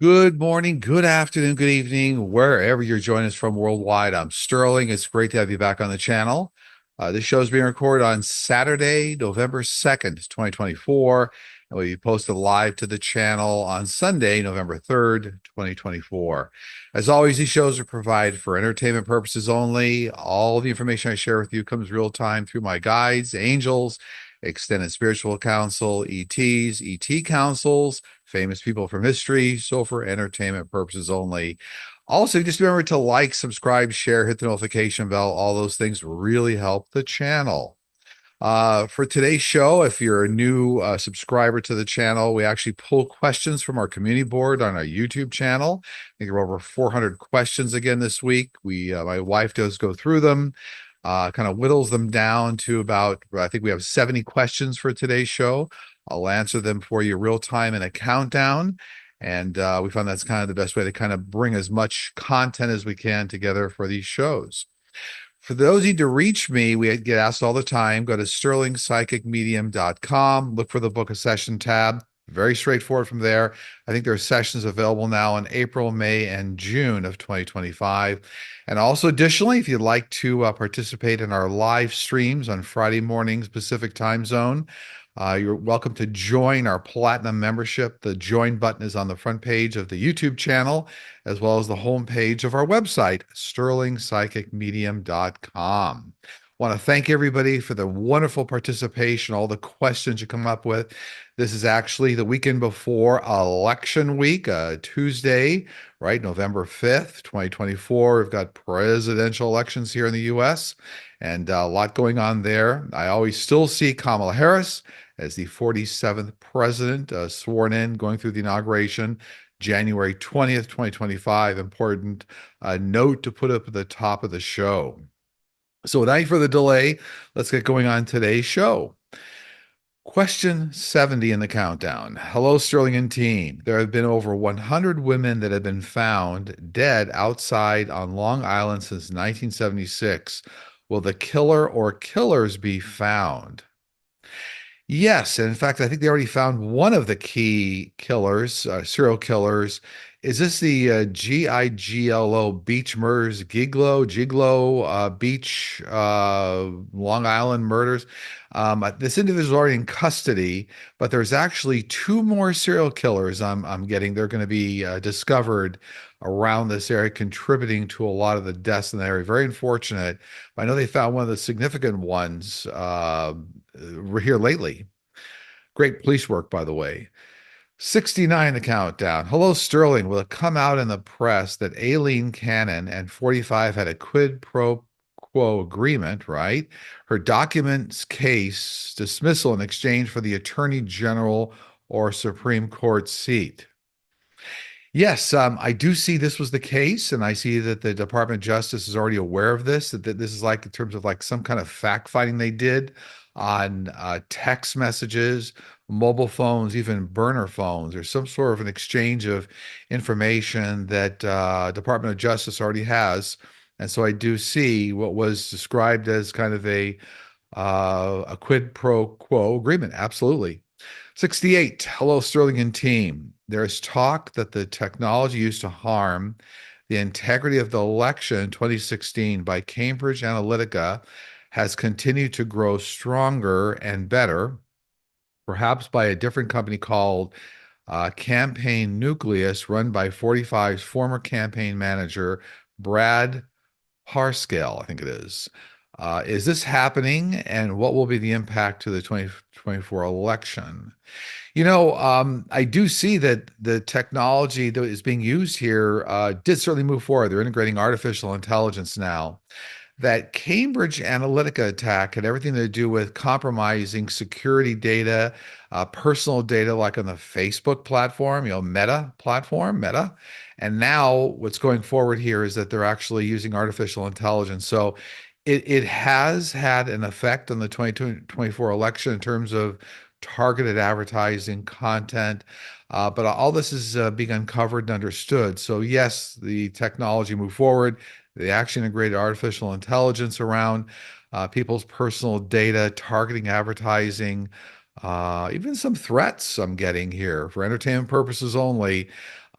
Good morning, good afternoon, good evening, wherever you're joining us from worldwide. I'm Sterling. It's great to have you back on the channel. This show is being recorded on Saturday, November 2nd, 2024, and will be posted live to the channel on Sunday, November 3rd, 2024. As always, these shows are provided for entertainment purposes only. All the information I share with you comes real time through my guides, angels, extended spiritual counsel, ETs, ET councils, famous people from history, so for entertainment purposes only. Also, just remember to like, subscribe, share, hit the notification bell. All those things really help the channel. For today's show, if you're a new subscriber to the channel, we actually pull questions from our community board on our YouTube channel. I think there are over 400 questions again this week. My wife does go through them, kind of whittles them down to about, I think we have 70 questions for today's show. I'll answer them for you real time in a countdown. And we found that's kind of the best way to kind of bring as much content as we can together for these shows. For those of you to reach me, we get asked all the time, go to sterlingpsychicmedium.com, look for the book a session tab. Very straightforward from there. I think there are sessions available now in April, May, and June of 2025. And also, additionally, if you'd like to participate in our live streams on Friday mornings, Pacific time zone, you're welcome to join our Platinum membership. The join button is on the front page of the YouTube channel, as well as the home page of our website, sterlingpsychicmedium.com. Want to thank everybody for the wonderful participation, all the questions you come up with. This is actually the weekend before election week, Tuesday, right? November 5th, 2024. We've got presidential elections here in the US and a lot going on there. I always still see Kamala Harris as the 47th president sworn in, going through the inauguration, January 20th, 2025. Important note to put up at the top of the show. So without any further delay, let's get going on today's show. Question 70 in the countdown. Hello, Sterling and team. There have been over 100 women that have been found dead outside on Long Island since 1976. Will the killer or killers be found? Yes, and in fact, I think they already found one of the key killers, serial killers. Is this the GIGLO beach murders, Giglo beach Long Island murders? This individual is already in custody, but there's actually two more serial killers I'm getting. They're going to be discovered around this area, contributing to a lot of the deaths in the area. Very unfortunate. I know they found one of the significant ones here lately. Great police work, by the way. 69 the countdown. Hello, Sterling. Will it come out in the press that Aileen Cannon and 45 had a quid pro quo agreement, right? Her documents case dismissal in exchange for the Attorney General or Supreme Court seat. Yes, I do see this was the case, and I see that the Department of Justice is already aware of this, that this is like in terms of like some kind of fact finding they did on text messages, mobile phones, even burner phones, or some sort of an exchange of information that Department of Justice already has. And so I do see what was described as kind of a quid pro quo agreement. Absolutely. 68. Hello, Sterling and team. There's talk that the technology used to harm the integrity of the election in 2016 by Cambridge Analytica has continued to grow stronger and better, perhaps by a different company called Campaign Nucleus, run by 45's former campaign manager, Brad Parscale, I think it is. Is this happening, and what will be the impact to the 2024 election? I do see that the technology that is being used here did certainly move forward. They're integrating artificial intelligence now. That Cambridge Analytica attack had everything to do with compromising security data, personal data, like on the Facebook platform, Meta platform, Meta. And now what's going forward here is that they're actually using artificial intelligence. So it has had an effect on the 2024 election in terms of targeted advertising content. But all this is being uncovered and understood. So yes, the technology moved forward. They actually integrated artificial intelligence around people's personal data, targeting advertising, even some threats I'm getting here for entertainment purposes only.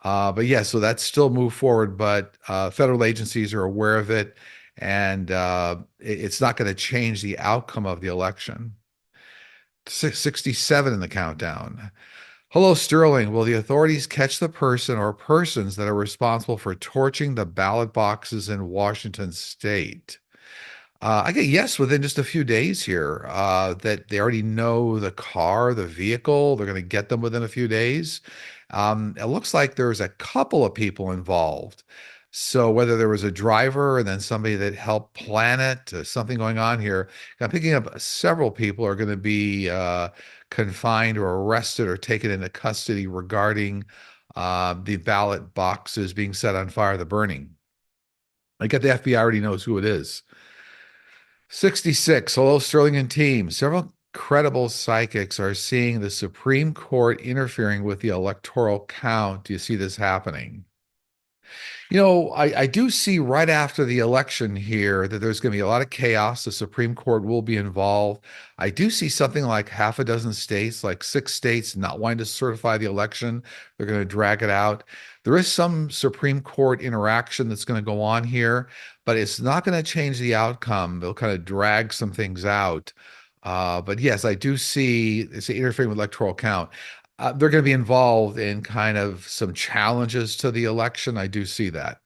But yeah, so that's still moved forward, but federal agencies are aware of it, and it's not going to change the outcome of the election. 67 in the countdown. Hello, Sterling. Will the authorities catch the person or persons that are responsible for torching the ballot boxes in Washington state? I get yes within just a few days here, that they already know the car, the vehicle. They're going to get them within a few days. It looks like there's a couple of people involved. So whether there was a driver and then somebody that helped plan it, something going on here, I'm picking up several people are going to be confined or arrested or taken into custody regarding the ballot boxes being set on fire, the burning. I get the FBI already knows who it is. 66. Hello, Sterling and team. Several credible psychics are seeing the Supreme Court interfering with the electoral count. Do you see this happening? I do see right after the election here that there's going to be a lot of chaos. The Supreme Court will be involved. I do see something like half a dozen states, like 6 states, not wanting to certify the election. They're going to drag it out. There is some Supreme Court interaction that's going to go on here, but it's not going to change the outcome. They'll kind of drag some things out. But yes, I do see it's interfering with electoral count. They're going to be involved in kind of some challenges to the election. I do see that.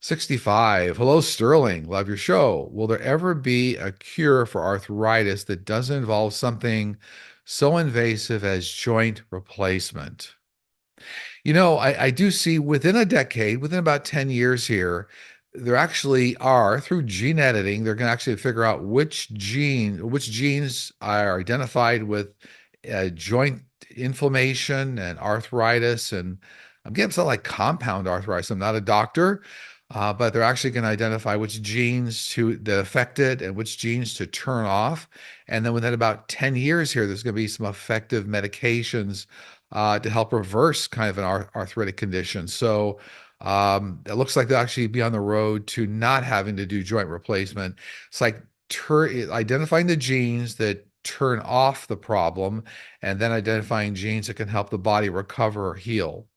65. Hello, Sterling. Love your show. Will there ever be a cure for arthritis that doesn't involve something so invasive as joint replacement? I do see within a decade, within about 10 years here, there actually are, through gene editing, they're going to actually figure out which genes are identified with joint inflammation and arthritis. And I'm getting something like compound arthritis. I'm not a doctor, but they're actually going to identify which genes that affect it and which genes to turn off. And then within about 10 years here, there's going to be some effective medications to help reverse kind of an arthritic condition. So it looks like they'll actually be on the road to not having to do joint replacement. It's like identifying the genes that turn off the problem and then identifying genes that can help the body recover or heal.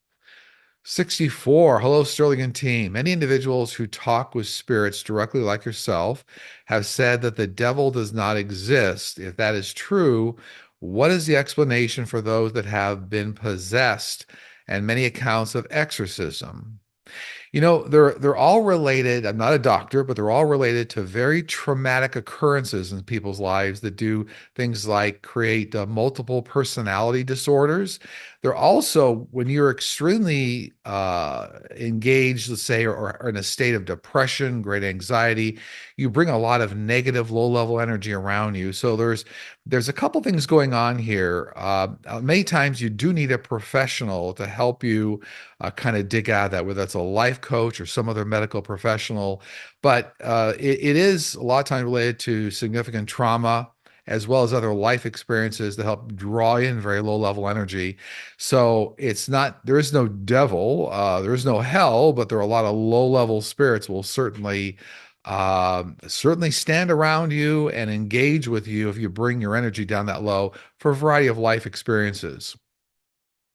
64. Hello, Sterling and team. Many individuals who talk with spirits directly, like yourself, have said that the devil does not exist. If that is true, what is the explanation for those that have been possessed and many accounts of exorcism? They're all related. I'm not a doctor, but they're all related to very traumatic occurrences in people's lives that do things like create multiple personality disorders. They're also, when you're extremely engaged, let's say, or in a state of depression, great anxiety, you bring a lot of negative, low-level energy around you. So there's a couple things going on here. Many times you do need a professional to help you kind of dig out of that, whether that's a life coach or some other medical professional. But it is a lot of times related to significant trauma as well as other life experiences that help draw in very low level energy. So there is no devil, there is no hell, but there are a lot of low level spirits will certainly stand around you and engage with you if you bring your energy down that low for a variety of life experiences.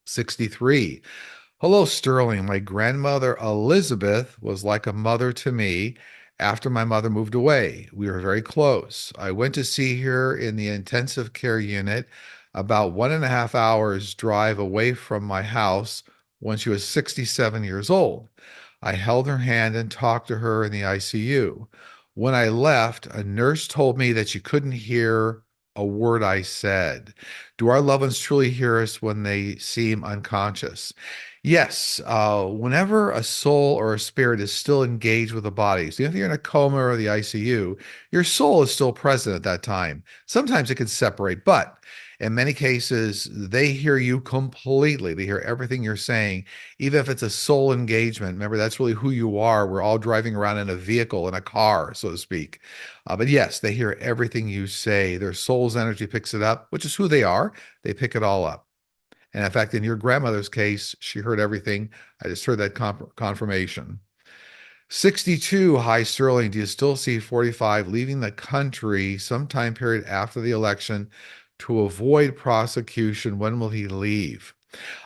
63. Hello, Sterling. My grandmother Elizabeth was like a mother to me after my mother moved away. We were very close. I went to see her in the intensive care unit about 1.5 hours drive away from my house when she was 67 years old. I held her hand and talked to her in the ICU. When I left, a nurse told me that she couldn't hear a word I said. Do our loved ones truly hear us when they seem unconscious? Yes, whenever a soul or a spirit is still engaged with the body, so if you're in a coma or the ICU, your soul is still present at that time. Sometimes it can separate, but in many cases, they hear you completely. They hear everything you're saying, even if it's a soul engagement. Remember, that's really who you are. We're all driving around in a vehicle, in a car, so to speak. But yes, they hear everything you say. Their soul's energy picks it up, which is who they are. They pick it all up. And in fact, in your grandmother's case, she heard everything. I just heard that confirmation. 62. Hi, Sterling. Do you still see 45 leaving the country sometime period after the election to avoid prosecution? When will he leave?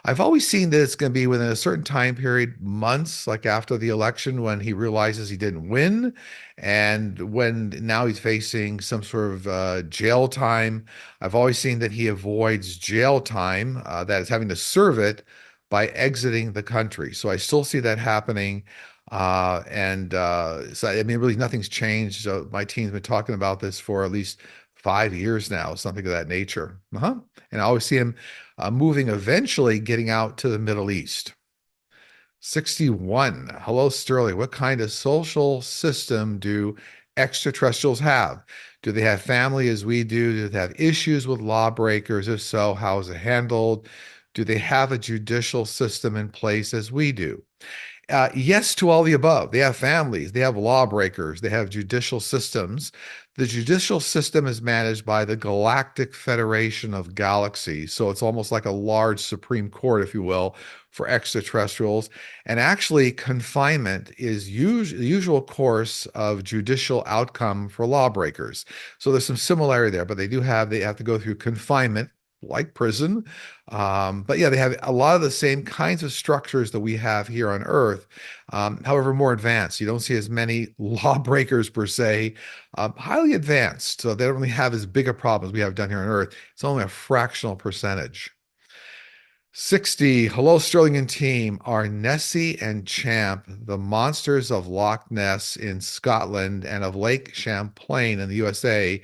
I've always seen that it's going to be within a certain time period, months, like after the election, when he realizes he didn't win, and when now he's facing some sort of jail time. I've always seen that he avoids jail time, that is having to serve it by exiting the country. So I still see that happening. So, I mean, really, nothing's changed. So my team's been talking about this for at least 5 years now, something of that nature. And I always see him moving, eventually getting out to the Middle East. 61. Hello, Sterling. What kind of social system do extraterrestrials have? Do they have family as we do? Do they have issues with lawbreakers? If so, how is it handled? Do they have a judicial system in place as we do? Yes to all the above. They have families, they have lawbreakers, they have judicial systems. The judicial system is managed by the Galactic Federation of Galaxies. So it's almost like a large Supreme Court, if you will, for extraterrestrials. And actually, confinement is the usual course of judicial outcome for lawbreakers. So there's some similarity there, but they have to go through confinement like prison. But yeah, they have a lot of the same kinds of structures that we have here on Earth, however, more advanced. You don't see as many lawbreakers per se, highly advanced. So they don't really have as big a problem as we have down here on Earth. It's only a fractional percentage. 60. Hello, Sterling and team. Are Nessie and Champ the monsters of Loch Ness in Scotland and of Lake Champlain in the USA,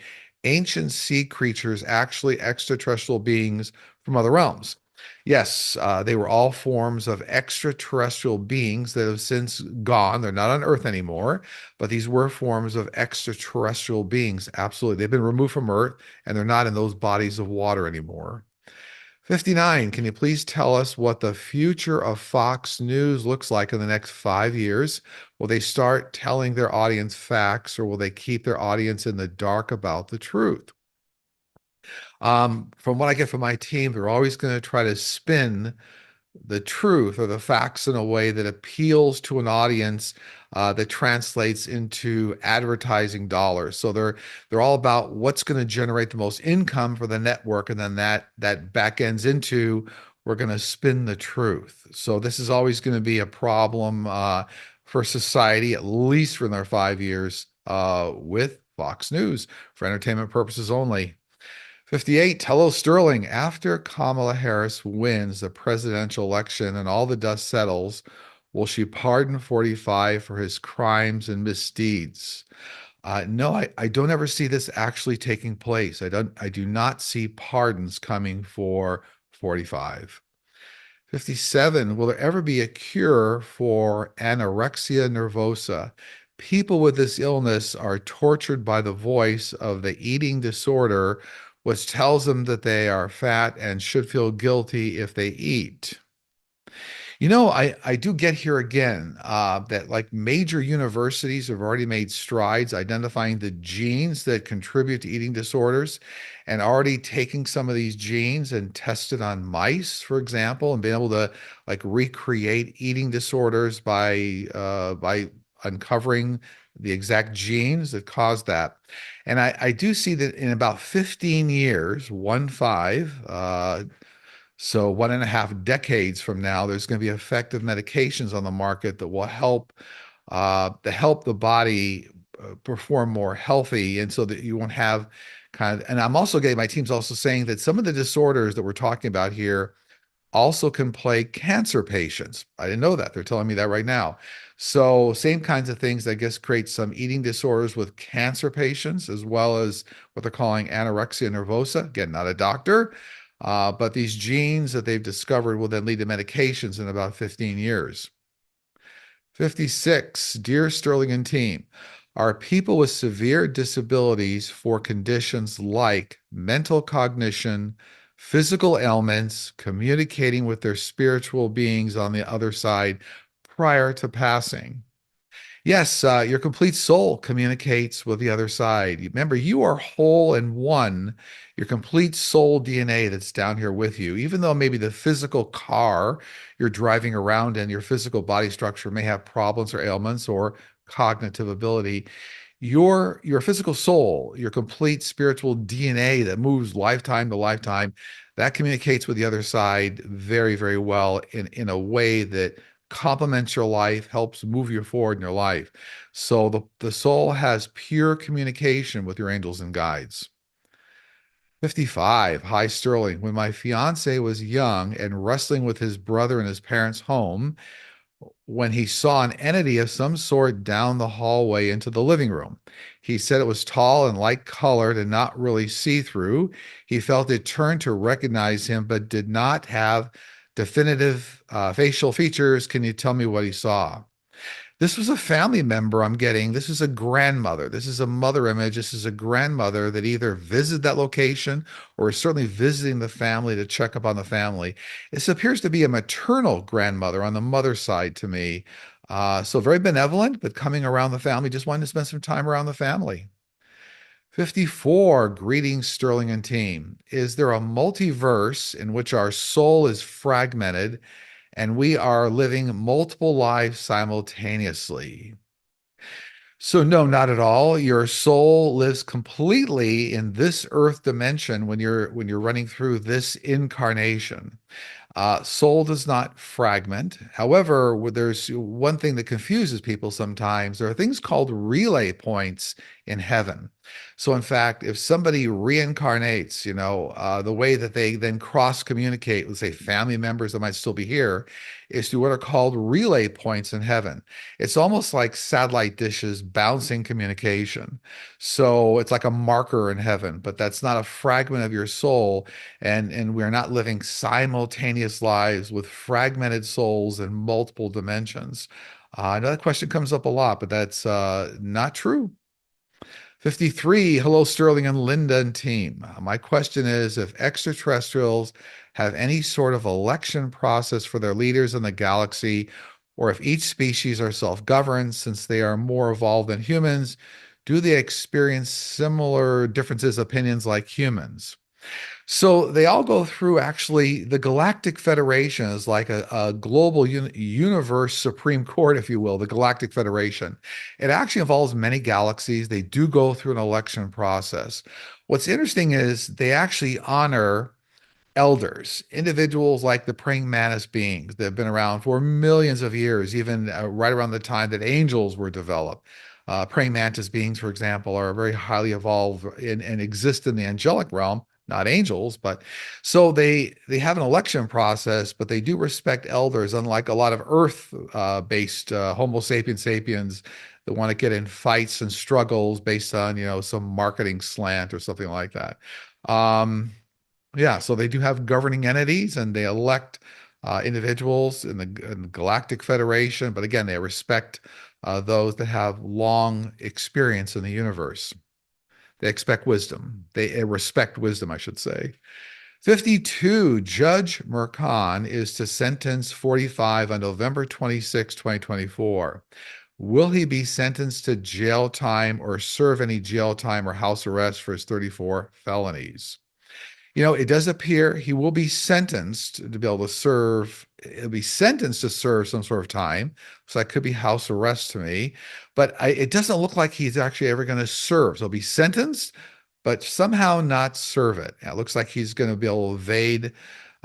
ancient sea creatures, actually extraterrestrial beings from other realms? Yes, they were all forms of extraterrestrial beings that have since gone. They're not on Earth anymore, but these were forms of extraterrestrial beings. Absolutely. They've been removed from Earth and they're not in those bodies of water anymore. 59. Can you please tell us what the future of Fox News looks like in the next 5 years? Will they start telling their audience facts, or will they keep their audience in the dark about the truth? From what I get from my team, they're always going to try to spin the truth or the facts in a way that appeals to an audience, that translates into advertising dollars. So they're all about what's going to generate the most income for the network, and then that back ends into, we're going to spin the truth. So this is always going to be a problem for society, at least for their 5 years, with Fox News for entertainment purposes only. 58. Hello, Sterling. After Kamala Harris wins the presidential election and all the dust settles, will she pardon 45 for his crimes and misdeeds? No, I don't ever see this actually taking place. I do not see pardons coming for 45. 57. Will there ever be a cure for anorexia nervosa? People with this illness are tortured by the voice of the eating disorder, which tells them that they are fat and should feel guilty if they eat. I do get here again, that like major universities have already made strides identifying the genes that contribute to eating disorders, and already taking some of these genes and tested on mice, for example, and being able to like recreate eating disorders by uncovering the exact genes that cause that. And I do see that in about 15 years, 1 5, so 1.5 decades from now, there's going to be effective medications on the market that will help, the body perform more healthy, and so that you won't have kind of. And I'm also getting, my team's also saying that some of the disorders that we're talking about here also can plague cancer patients. I didn't know that. They're telling me that right now. So same kinds of things, I guess, create some eating disorders with cancer patients, as well as what they're calling anorexia nervosa. Again, not a doctor, but these genes that they've discovered will then lead to medications in about 15 years. 56. Dear Sterling and team, are people with severe disabilities for conditions like mental cognition, physical ailments, communicating with their spiritual beings on the other side prior to passing? Yes, your complete soul communicates with the other side. Remember, you are whole and one. Your complete soul DNA that's down here with you, even though maybe the physical car you're driving around in, your physical body structure may have problems or ailments or cognitive ability, your physical soul, your complete spiritual DNA that moves lifetime to lifetime, That communicates with the other side very, very well in a way that complements your life, helps move you forward in your life. So the soul has pure communication with your angels and guides. 55. Hi, Sterling. When my fiance was young and wrestling with his brother in his parents' home, when he saw an entity of some sort down the hallway into the living room. He said it was tall and light colored and not really see through. He felt it turned to recognize him, but did not have definitive facial features. Can you tell me what he saw? This was a family member I'm getting. This is a grandmother. This is a mother image. This is a grandmother that either visited that location or is certainly visiting the family to check up on the family. This appears to be a maternal grandmother on the mother's side to me. So very benevolent, but coming around the family, just wanting to spend some time around the family. 54, greetings, Sterling and team. Is there a multiverse in which our soul is fragmented and we are living multiple lives simultaneously? So, no, not at all. Your soul lives completely in this earth dimension when you're running through this incarnation. Soul does not fragment. However, there's one thing that confuses people sometimes. There are things called relay points in heaven. So, in fact, if somebody reincarnates, the way that they then cross communicate with, say, family members that might still be here is through what are called relay points in heaven. It's almost like satellite dishes bouncing communication. So, it's like a marker in heaven, but that's not a fragment of your soul, and we're not living simultaneous lives with fragmented souls in multiple dimensions. I know that question comes up a lot, but that's not true. 53, hello, Sterling and Linda and team. My question is if extraterrestrials have any sort of election process for their leaders in the galaxy, or if each species are self-governed since they are more evolved than humans, do they experience similar differences, opinions like humans? So they all go through actually the Galactic Federation is like a global universe Supreme Court, if you will, the Galactic Federation. It actually involves many galaxies. They do go through an election process. What's interesting is they actually honor elders, individuals like the praying mantis beings that have been around for millions of years, even right around the time that angels were developed. Praying mantis beings, for example, are very highly evolved and exist in the angelic realm, not angels, but so they have an election process, but they do respect elders, unlike a lot of Earth-based Homo sapiens sapiens that want to get in fights and struggles based on, some marketing slant or something like that. Yeah, so they do have governing entities and they elect individuals in the Galactic Federation, but again, they respect those that have long experience in the universe. They expect wisdom. They respect wisdom, I should say. 52, Judge Mercan is to sentence 45 on November 26, 2024. Will he be sentenced to jail time or serve any jail time or house arrest for his 34 felonies? It does appear he will be sentenced to be able to serve, he'll be sentenced to serve some sort of time. So that could be house arrest to me. But it doesn't look like he's actually ever going to serve. So he'll be sentenced, but somehow not serve it. It looks like he's going to be able to evade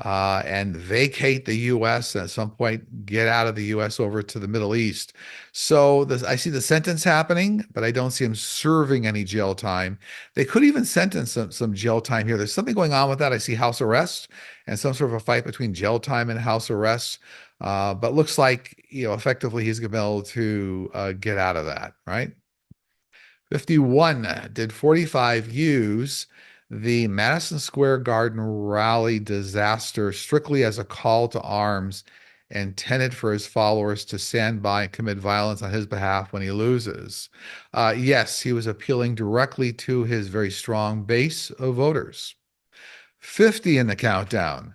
and vacate the U.S. and at some point get out of the U.S. over to the Middle East. So I see the sentence happening, but I don't see him serving any jail time. They could even sentence some jail time here. There's something going on with that. I see house arrest and some sort of a fight between jail time and house arrest. But looks like, effectively he's going to be able to get out of that, right? 51, did 45 use the Madison Square Garden rally disaster strictly as a call to arms intended for his followers to stand by and commit violence on his behalf when he loses? Yes, he was appealing directly to his very strong base of voters. 50 in the countdown.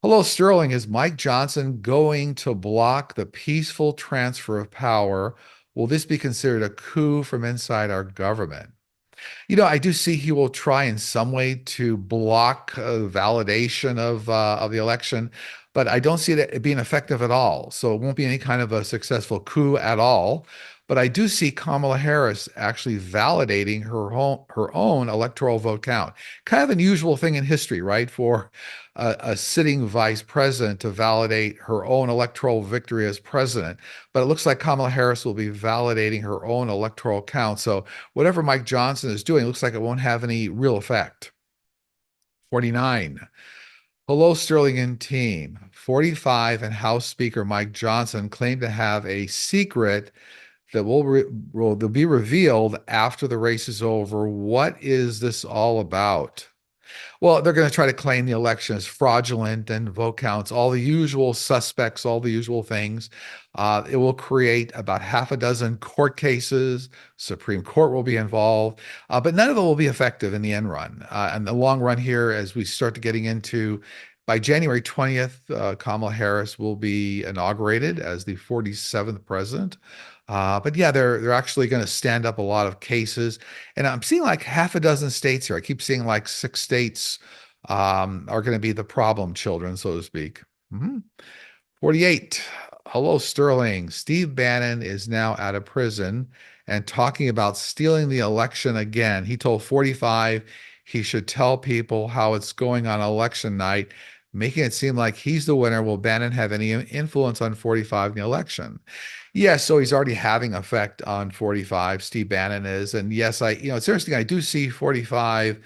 Hello, Sterling. Is Mike Johnson going to block the peaceful transfer of power? Will this be considered a coup from inside our government? I do see he will try in some way to block validation of the election, but I don't see it being effective at all. So it won't be any kind of a successful coup at all. But I do see Kamala Harris actually validating her own electoral vote count. Kind of an unusual thing in history, right? For a sitting vice president to validate her own electoral victory as president. But it looks like Kamala Harris will be validating her own electoral count. So whatever Mike Johnson is doing, looks like it won't have any real effect. 49. Hello, Sterling and team. 45 and House Speaker Mike Johnson claimed to have a secret that will be revealed after the race is over. What is this all about? Well, they're going to try to claim the election is fraudulent and vote counts, all the usual suspects, all the usual things. It will create about half a dozen court cases. Supreme Court will be involved, but none of it will be effective in the end run. And the long run here, as we start to getting into by January 20th, Kamala Harris will be inaugurated as the 47th president. But yeah, they're actually going to stand up a lot of cases, and I'm seeing like half a dozen states here. I keep seeing like 6 states are going to be the problem children, so to speak. Mhm. 48. Hello, Sterling. Steve Bannon is now out of prison and talking about stealing the election again. He told 45 he should tell people how it's going on election night, making it seem like he's the winner. Will Bannon have any influence on 45 in the election? Yes, so he's already having effect on 45. Steve Bannon is, and yes, it's interesting. I do see 45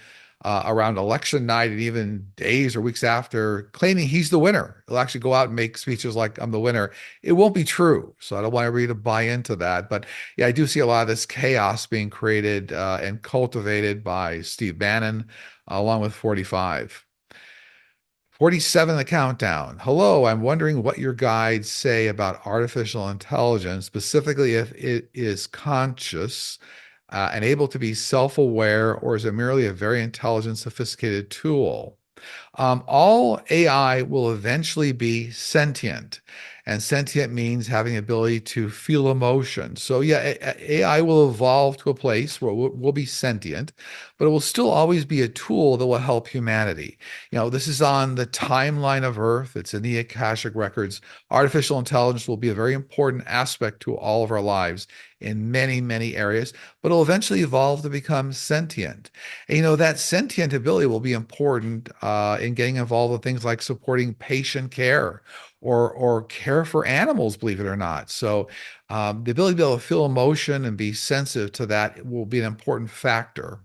around election night and even days or weeks after claiming he's the winner. He'll actually go out and make speeches like I'm the winner. It won't be true, so I don't want everybody to buy into that. But yeah, I do see a lot of this chaos being created and cultivated by Steve Bannon, along with 45. 47, the countdown. Hello, I'm wondering what your guides say about artificial intelligence, specifically if it is conscious and able to be self-aware, or is it merely a very intelligent, sophisticated tool? All AI will eventually be sentient, and sentient means having the ability to feel emotion. So yeah, AI will evolve to a place where we'll be sentient, but it will still always be a tool that will help humanity. This is on the timeline of Earth. It's in the Akashic records. Artificial intelligence will be a very important aspect to all of our lives in many, many areas, but it'll eventually evolve to become sentient. And, that sentient ability will be important in getting involved with things like supporting patient care or care for animals, believe it or not. So the ability to be able to feel emotion and be sensitive to that will be an important factor.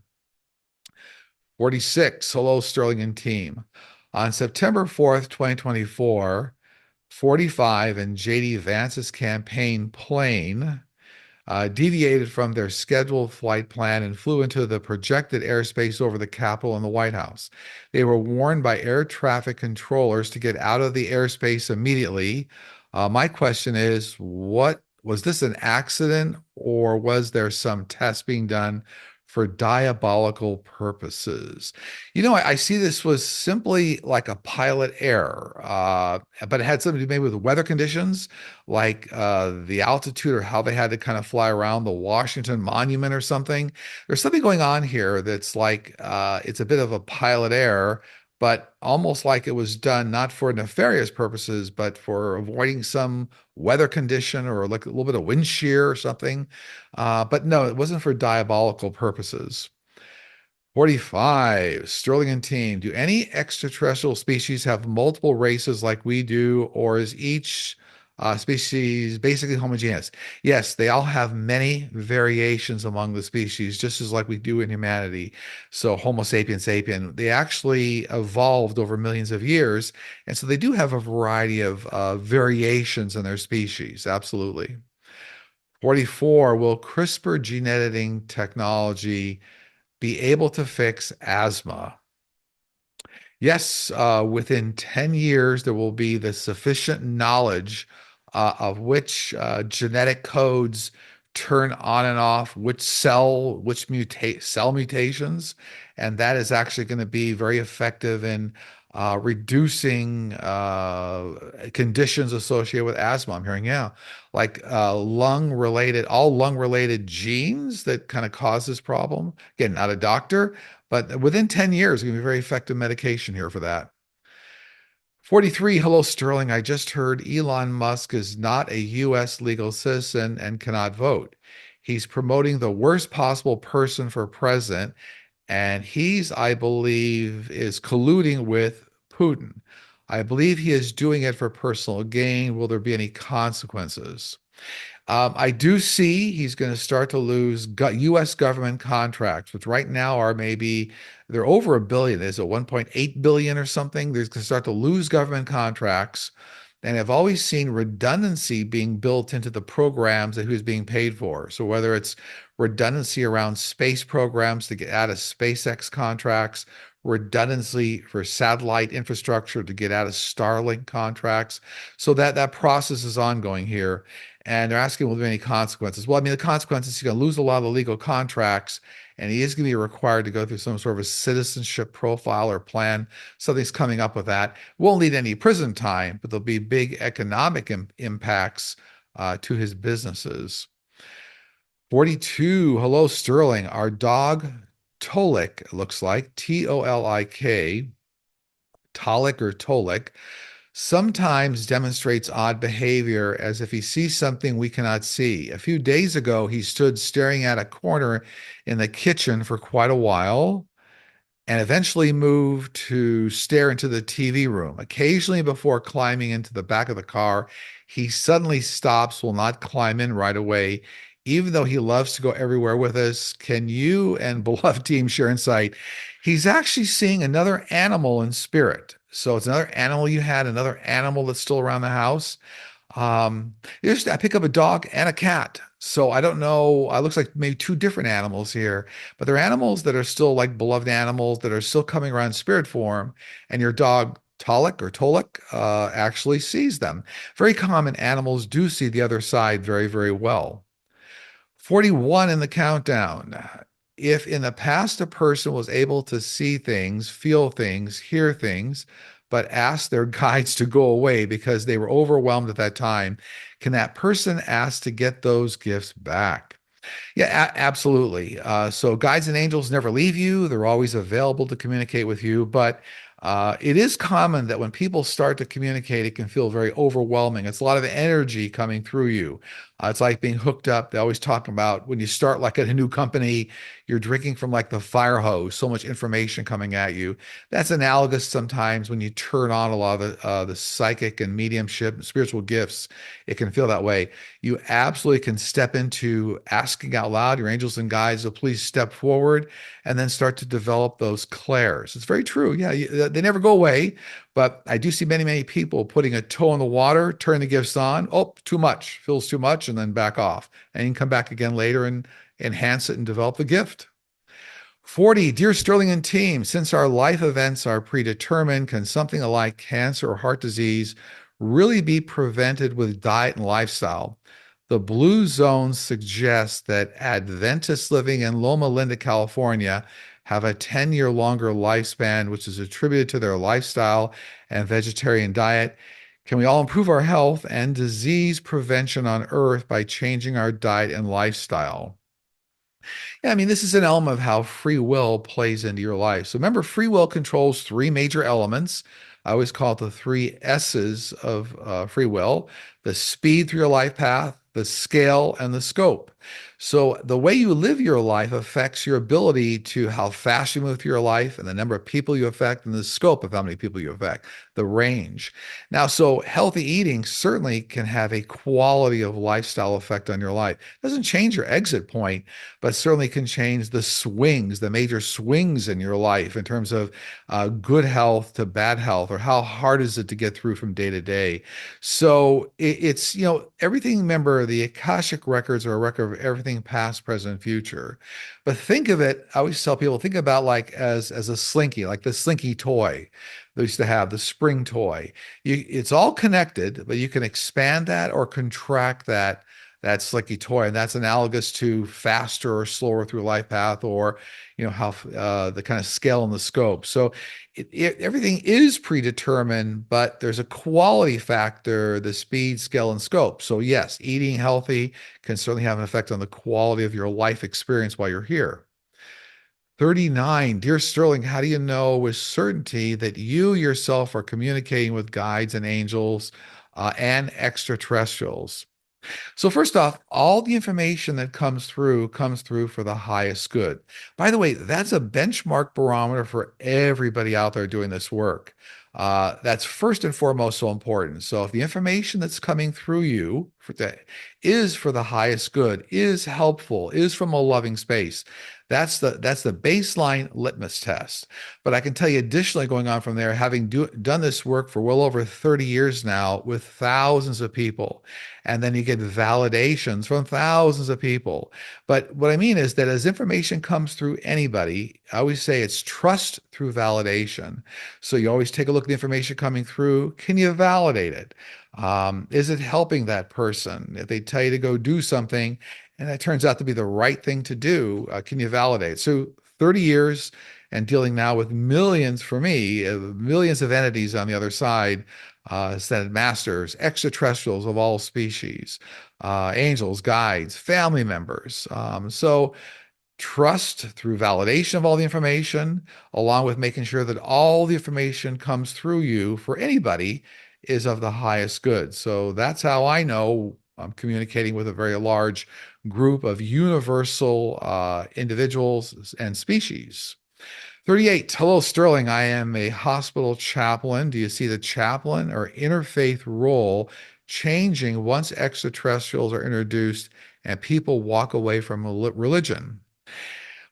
46, hello, Sterling and team. On September 4th, 2024, 45 and JD Vance's campaign plane deviated from their scheduled flight plan and flew into the projected airspace over the Capitol and the White House. They were warned by air traffic controllers to get out of the airspace immediately. My question is, what was this an accident, or was there some test being done for diabolical purposes? I see this was simply like a pilot error, but it had something to do maybe with weather conditions, like the altitude or how they had to kind of fly around the Washington Monument or something. There's something going on here that's like it's a bit of a pilot error, but almost like it was done not for nefarious purposes, but for avoiding some weather condition or like a little bit of wind shear or something. But no, it wasn't for diabolical purposes. 45, Sterling and team. Do any extraterrestrial species have multiple races like we do, or is each species basically homogeneous? Yes, they all have many variations among the species, just as like we do in humanity. So Homo sapiens sapien, they actually evolved over millions of years, and so they do have a variety of variations in their species. Absolutely. 44, will CRISPR gene editing technology be able to fix asthma? Yes, within 10 years, there will be the sufficient knowledge of which genetic codes turn on and off, which cell mutations, and that is actually going to be very effective in reducing conditions associated with asthma. I'm hearing, yeah, like all lung-related genes that kind of cause this problem. Again, not a doctor, but within 10 years, it's going to be very effective medication here for that. 43, hello, Sterling. I just heard Elon Musk is not a U.S. legal citizen and cannot vote. He's promoting the worst possible person for president, and I believe, is colluding with Putin. I believe he is doing it for personal gain. Will there be any consequences? I do see he's going to start to lose U.S. government contracts, which right now are maybe they're over a billion. Is it 1.8 billion or something? They're going to start to lose government contracts. And I've always seen redundancy being built into the programs that he was being paid for. So whether it's redundancy around space programs to get out of SpaceX contracts, redundancy for satellite infrastructure to get out of Starlink contracts. So that process is ongoing here. And they're asking, will there be any consequences? Well, I mean, the consequences, he's going to lose a lot of the legal contracts, and he is going to be required to go through some sort of a citizenship profile or plan. Something's coming up with that. Won't lead any prison time, but there'll be big economic impacts to his businesses. 42, hello, Sterling. Our dog, Tolik, looks like Tolik, Tolik or Tolik, sometimes demonstrates odd behavior as if he sees something we cannot see. A few days ago, he stood staring at a corner in the kitchen for quite a while and eventually moved to stare into the TV room. Occasionally, before climbing into the back of the car, he suddenly stops, will not climb in right away, even though he loves to go everywhere with us. Can you and beloved team share insight? He's actually seeing another animal in spirit. So it's another animal you had, another animal that's still around the house. Um, I pick up a dog and a cat. So I don't know. It looks like maybe two different animals here, but they're animals that are still like beloved animals that are still coming around in spirit form. And your dog, Tolik, actually sees them. Very common. Animals do see the other side very, very well. 41 in the countdown. If in the past a person was able to see things, feel things, hear things, but asked their guides to go away because they were overwhelmed at that time, can that person ask to get those gifts back? Yeah, absolutely. So guides and angels never leave you. They're always available to communicate with you. But it is common that when people start to communicate, it can feel very overwhelming. It's a lot of energy coming through you. It's like being hooked up. They always talk about when you start like at a new company, you're drinking from like the fire hose, so much information coming at you. That's analogous sometimes when you turn on a lot of the psychic and mediumship and spiritual gifts. It can feel that way. You absolutely can step into asking out loud, your angels and guides will please step forward and then start to develop those clairs. It's very true. Yeah, they never go away, but I do see many, many people putting a toe in the water, turn the gifts on. Oh, too much, feels too much, and then back off. And you can come back again later and enhance it and develop the gift. 40, dear Sterling and team, since our life events are predetermined, can something like cancer or heart disease really be prevented with diet and lifestyle? The blue zone suggests that Adventist living in Loma Linda, California, have a 10-year longer lifespan, which is attributed to their lifestyle and vegetarian diet. Can we all improve our health and disease prevention on Earth by changing our diet and lifestyle? Yeah, I mean, this is an element of how free will plays into your life. So remember, free will controls three major elements. I always call it the three S's of free will: the speed through your life path, the scale, and the scope. So the way you live your life affects your ability to how fast you move through your life and the number of people you affect and the scope of how many people you affect, the range. Now, so healthy eating certainly can have a quality of lifestyle effect on your life. It doesn't change your exit point, but certainly can change the swings, the major swings in your life in terms of good health to bad health, or how hard is it to get through from day to day. So it's, everything, remember, the Akashic records are a record of everything past, present, future. But think of it, I always tell people, think about like as a slinky, like the slinky toy they used to have, the spring toy. It's all connected, but you can expand that or contract that slinky toy, and that's analogous to faster or slower through life path, or how the kind of scale and the scope. So everything is predetermined, but there's a quality factor: the speed, scale, and scope. So yes, eating healthy can certainly have an effect on the quality of your life experience while you're here. 39. Dear Sterling, how do you know with certainty that you yourself are communicating with guides and angels and extraterrestrials? So first off, all the information that comes through for the highest good. By the way, that's a benchmark barometer for everybody out there doing this work. That's first and foremost so important. So if the information that's coming through you is for the highest good, is helpful, is from a loving space, that's the baseline litmus test. But I can tell you additionally going on from there, having done this work for well over 30 years now with thousands of people, and then you get validations from thousands of people. But what I mean is that as information comes through anybody, I always say it's trust through validation. So you always take a look at the information coming through. Can you validate it? Is it helping that person? If they tell you to go do something and that turns out to be the right thing to do, can you validate? So 30 years and dealing now with millions for me, millions of entities on the other side, ascended masters, extraterrestrials of all species, angels, guides, family members. So trust through validation of all the information, along with making sure that all the information comes through you for anybody is of the highest good. So that's how I know I'm communicating with a very large group of universal individuals and species. 38. Hello, Sterling. I am a hospital chaplain. Do you see the chaplain or interfaith role changing once extraterrestrials are introduced and people walk away from religion?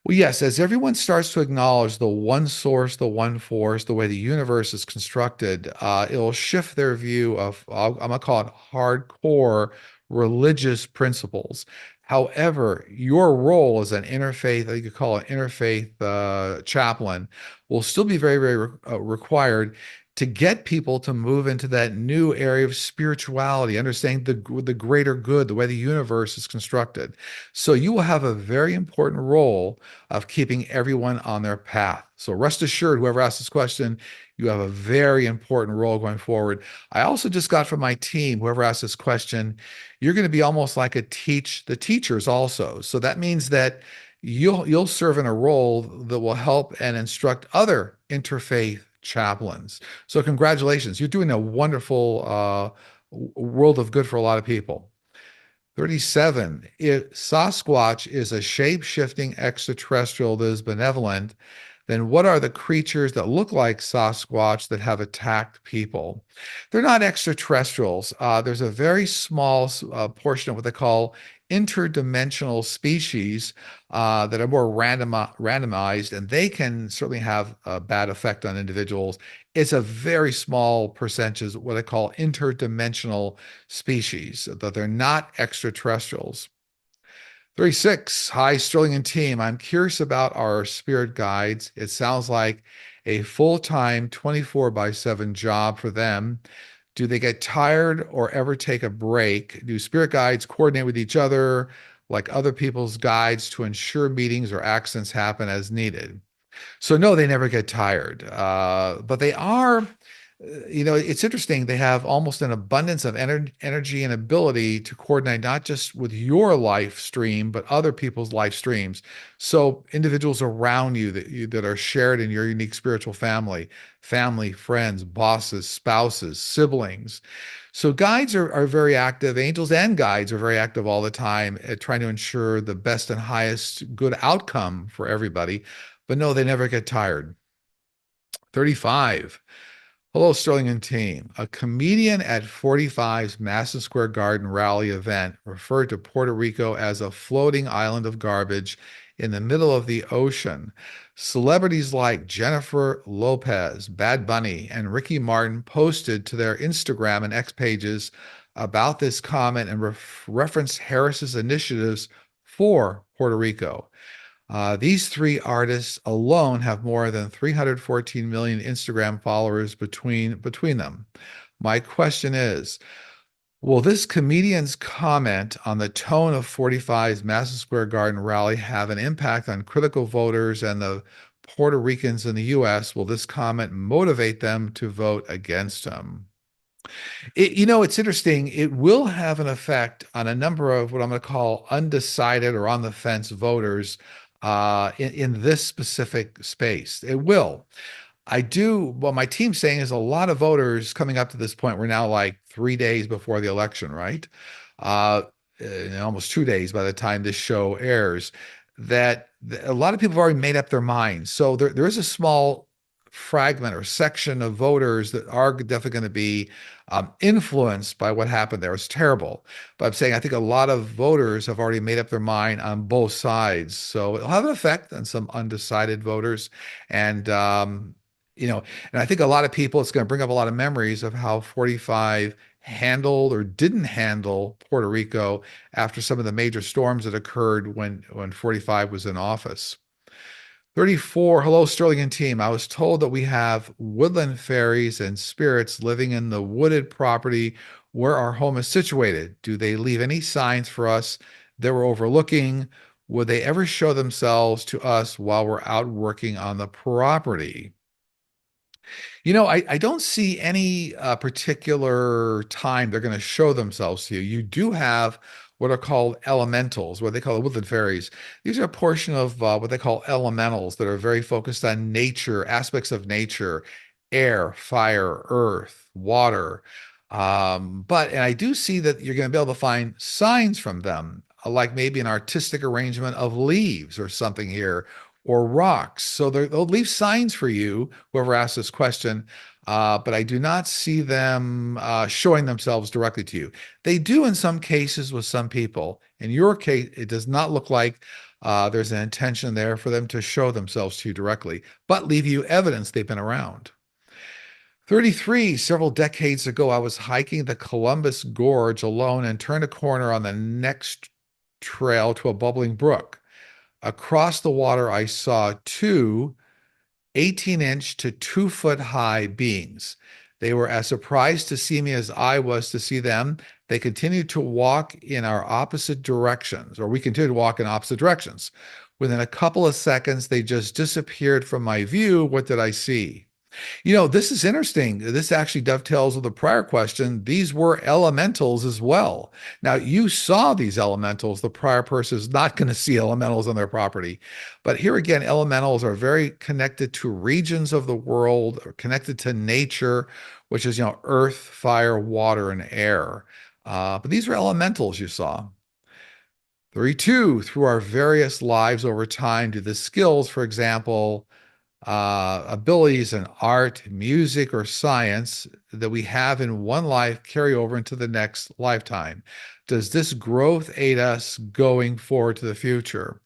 Well, yes, as everyone starts to acknowledge the one source, the one force, the way the universe is constructed, it'll shift their view of, I'm going to call it hardcore religious principles. However, your role as an interfaith, I think you call it interfaith chaplain, will still be very, very required to get people to move into that new area of spirituality, understanding the greater good, the way the universe is constructed. So you will have a very important role of keeping everyone on their path. So rest assured, whoever asked this question, you have a very important role going forward. I also just got from my team, whoever asked this question, you're going to be almost like the teachers also. So that means that you'll serve in a role that will help and instruct other interfaith chaplains. So congratulations, you're doing a wonderful world of good for a lot of people. 37. If Sasquatch is a shape-shifting extraterrestrial that is benevolent, then what are the creatures that look like Sasquatch that have attacked people? They're not extraterrestrials. There's a very small portion of what they call interdimensional species that are more randomized, and they can certainly have a bad effect on individuals. It's a very small percentage, what I call interdimensional species, that they're not extraterrestrials. 36. Hi, Sterling and team. I'm curious about our spirit guides. It sounds like a full-time 24 by 7 job for them. Do they get tired or ever take a break? Do spirit guides coordinate with each other like other people's guides to ensure meetings or accidents happen as needed? So no, they never get tired. But they are, it's interesting. They have almost an abundance of energy and ability to coordinate not just with your life stream, but other people's life streams. So individuals around you that are shared in your unique spiritual family, friends, bosses, spouses, siblings. So guides are very active. Angels and guides are very active all the time at trying to ensure the best and highest good outcome for everybody. But no, they never get tired. 35. Hello, Sterling and team. A comedian at 45's Madison Square Garden rally event referred to Puerto Rico as a floating island of garbage in the middle of the ocean. Celebrities like Jennifer Lopez, Bad Bunny, and Ricky Martin posted to their Instagram and X pages about this comment and referenced Harris's initiatives for Puerto Rico. These three artists alone have more than 314 million Instagram followers between them. My question is, will this comedian's comment on the tone of 45's Madison Square Garden rally have an impact on critical voters and the Puerto Ricans in the US? Will this comment motivate them to vote against him? It's interesting. It will have an effect on a number of what I'm going to call undecided or on the fence voters in this specific space. It will. I do. What my team's saying is a lot of voters coming up to this point. We're now like 3 days before the election, right? Uh, Almost 2 days by the time this show airs. A lot of people have already made up their minds. So there is a small fragment or section of voters that are definitely going to be influenced by what happened there. It's terrible. But I'm saying I think a lot of voters have already made up their mind on both sides. So it'll have an effect on some undecided voters. And and I think a lot of people, it's going to bring up a lot of memories of how 45 handled or didn't handle Puerto Rico after some of the major storms that occurred when 45 was in office. 34, hello, Sterling and team. I was told that we have woodland fairies and spirits living in the wooded property where our home is situated. Do they leave any signs for us that we're overlooking? Would they ever show themselves to us while we're out working on the property? I don't see any particular time they're going to show themselves to you. You do have what are called elementals, what they call woodland fairies. These are a portion of what they call elementals that are very focused on nature, aspects of nature, air, fire, earth, water. And I do see that you're going to be able to find signs from them, like maybe an artistic arrangement of leaves or something here, or rocks. So they'll leave signs for you, whoever asked this question, but I do not see them showing themselves directly to you. They do in some cases with some people. In your case, it does not look like there's an intention there for them to show themselves to you directly, but leave you evidence they've been around. 33, several decades ago, I was hiking the Columbus Gorge alone and turned a corner on the next trail to a bubbling brook. Across the water, I saw two 18-inch to 2-foot high beings. They were as surprised to see me as I was to see them. They continued to walk in our opposite directions, or we continued to walk in opposite directions. Within a couple of seconds, they just disappeared from my view. What did I see? This is interesting. This actually dovetails with the prior question. These were elementals as well. Now, you saw these elementals. The prior person is not going to see elementals on their property. But here again, elementals are very connected to regions of the world, or connected to nature, which is, earth, fire, water, and air. But these were elementals you saw. 32, through our various lives over time, do the skills, for example, abilities in art, music, or science that we have in one life carry over into the next lifetime? Does this growth aid us going forward to the future?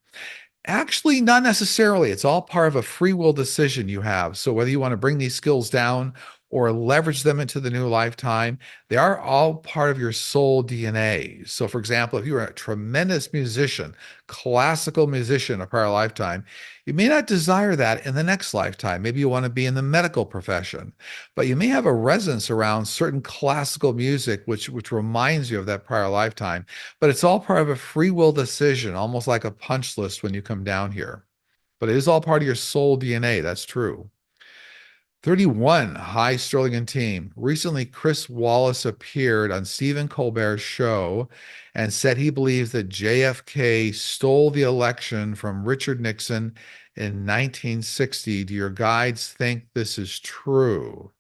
Actually, not necessarily. It's all part of a free will decision you have. So whether you want to bring these skills down or leverage them into the new lifetime, they are all part of your soul DNA. So for example, if you were a tremendous musician, classical musician, a prior lifetime, you may not desire that in the next lifetime. Maybe you want to be in the medical profession, but you may have a resonance around certain classical music, which reminds you of that prior lifetime. But it's all part of a free will decision, almost like a punch list when you come down here. But it is all part of your soul DNA. That's true. 31, hi, Sterling and team. Recently, Chris Wallace appeared on Stephen Colbert's show and said he believes that JFK stole the election from Richard Nixon in 1960. Do your guides think this is true?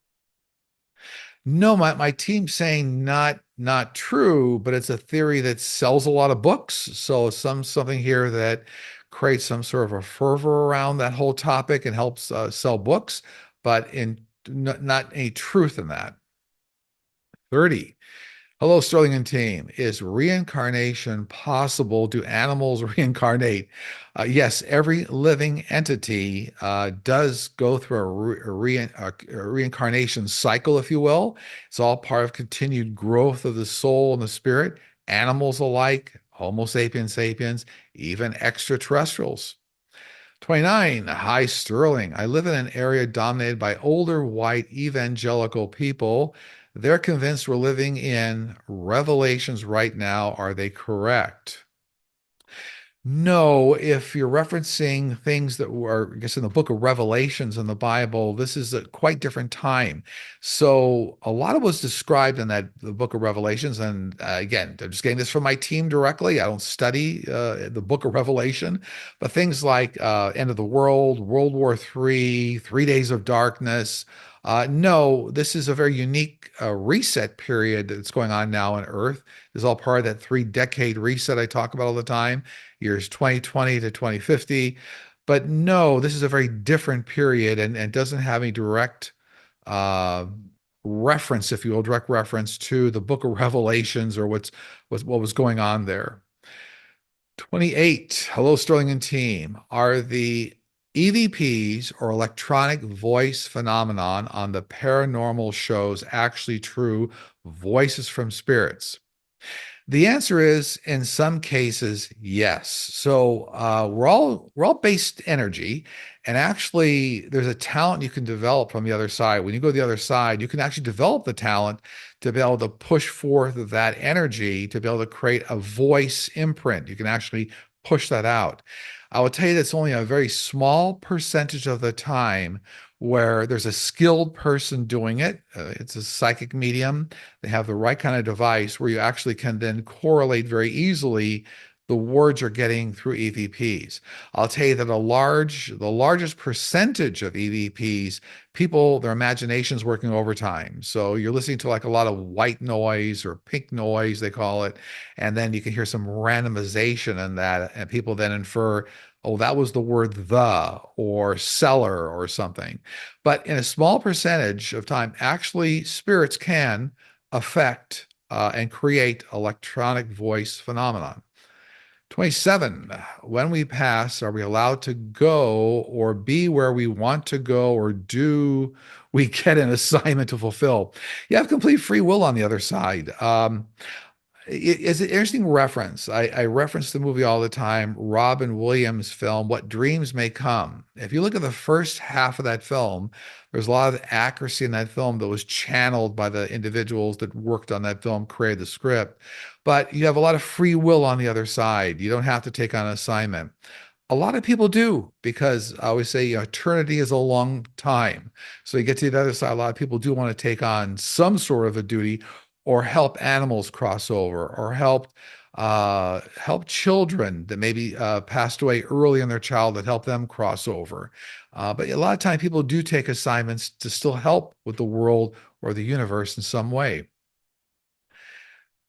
No, my team's saying not true, but it's a theory that sells a lot of books. So something here that creates some sort of a fervor around that whole topic and helps sell books, but not any truth in that. 30. Hello, Sterling and team. Is reincarnation possible? Do animals reincarnate? Yes, every living entity does go through a reincarnation cycle, if you will. It's all part of continued growth of the soul and the spirit. Animals alike, Homo sapiens sapiens, even extraterrestrials. 29, hi Sterling. I live in an area dominated by older white evangelical people. They're convinced we're living in revelations right now. Are they correct? No, if you're referencing things that were, I guess, in the book of Revelations in the Bible, this is a quite different time. So a lot of what's described in that the book of Revelations, and again, I'm just getting this from my team directly. I don't study the book of Revelation, but things like end of the world, World War III, 3 days of darkness. No, this is a very unique reset period that's going on now on Earth. This is all part of that 3 decade reset I talk about all the time, years 2020 to 2050. But no, this is a very different period and doesn't have any direct uh, reference, if you will, direct reference to the book of Revelations or what was going on there. 28. Hello, Sterling and team. Are the EVPs or electronic voice phenomenon on the paranormal shows actually true voices from spirits? The answer is in some cases, yes. So we're all based energy, and actually, there's a talent you can develop from the other side. When you go to the other side, you can actually develop the talent to be able to push forth that energy to be able to create a voice imprint. You can actually push that out. I will tell you that's only a very small percentage of the time where there's a skilled person doing it. It's a psychic medium. They have the right kind of device where you actually can then correlate very easily the words you're getting through EVPs. I'll tell you that the largest percentage of EVPs, people, their imagination's working overtime. So you're listening to like a lot of white noise or pink noise, they call it, and then you can hear some randomization in that, and people then infer, oh, that was the word the or seller or something. But in a small percentage of time, actually, spirits can affect and create electronic voice phenomenon. 27. When we pass, are we allowed to go or be where we want to go, or do we get an assignment to fulfill? You have complete free will on the other side. It's an interesting reference. I reference the movie all the time, Robin Williams' film, What Dreams May Come. If you look at the first half of that film, there's a lot of accuracy in that film that was channeled by the individuals that worked on that film, created the script. But you have a lot of free will on the other side. You don't have to take on an assignment. A lot of people do because I always say, eternity is a long time. So you get to the other side, a lot of people do want to take on some sort of a duty or help animals cross over or help children that maybe passed away early in their childhood, help them cross over. But a lot of time people do take assignments to still help with the world or the universe in some way.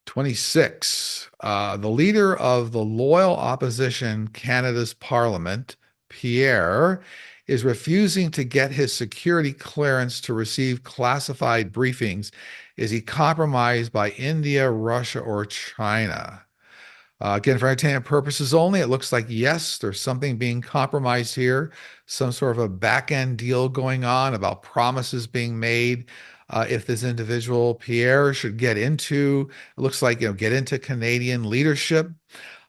26. The leader of the loyal opposition, Canada's parliament, Pierre, is refusing to get his security clearance to receive classified briefings. Is he compromised by India, Russia, or China? Again, for entertainment purposes only, it looks like yes, there's something being compromised here, some sort of a back end deal going on about promises being made. If this individual, Pierre, should get into, it looks like, get into Canadian leadership.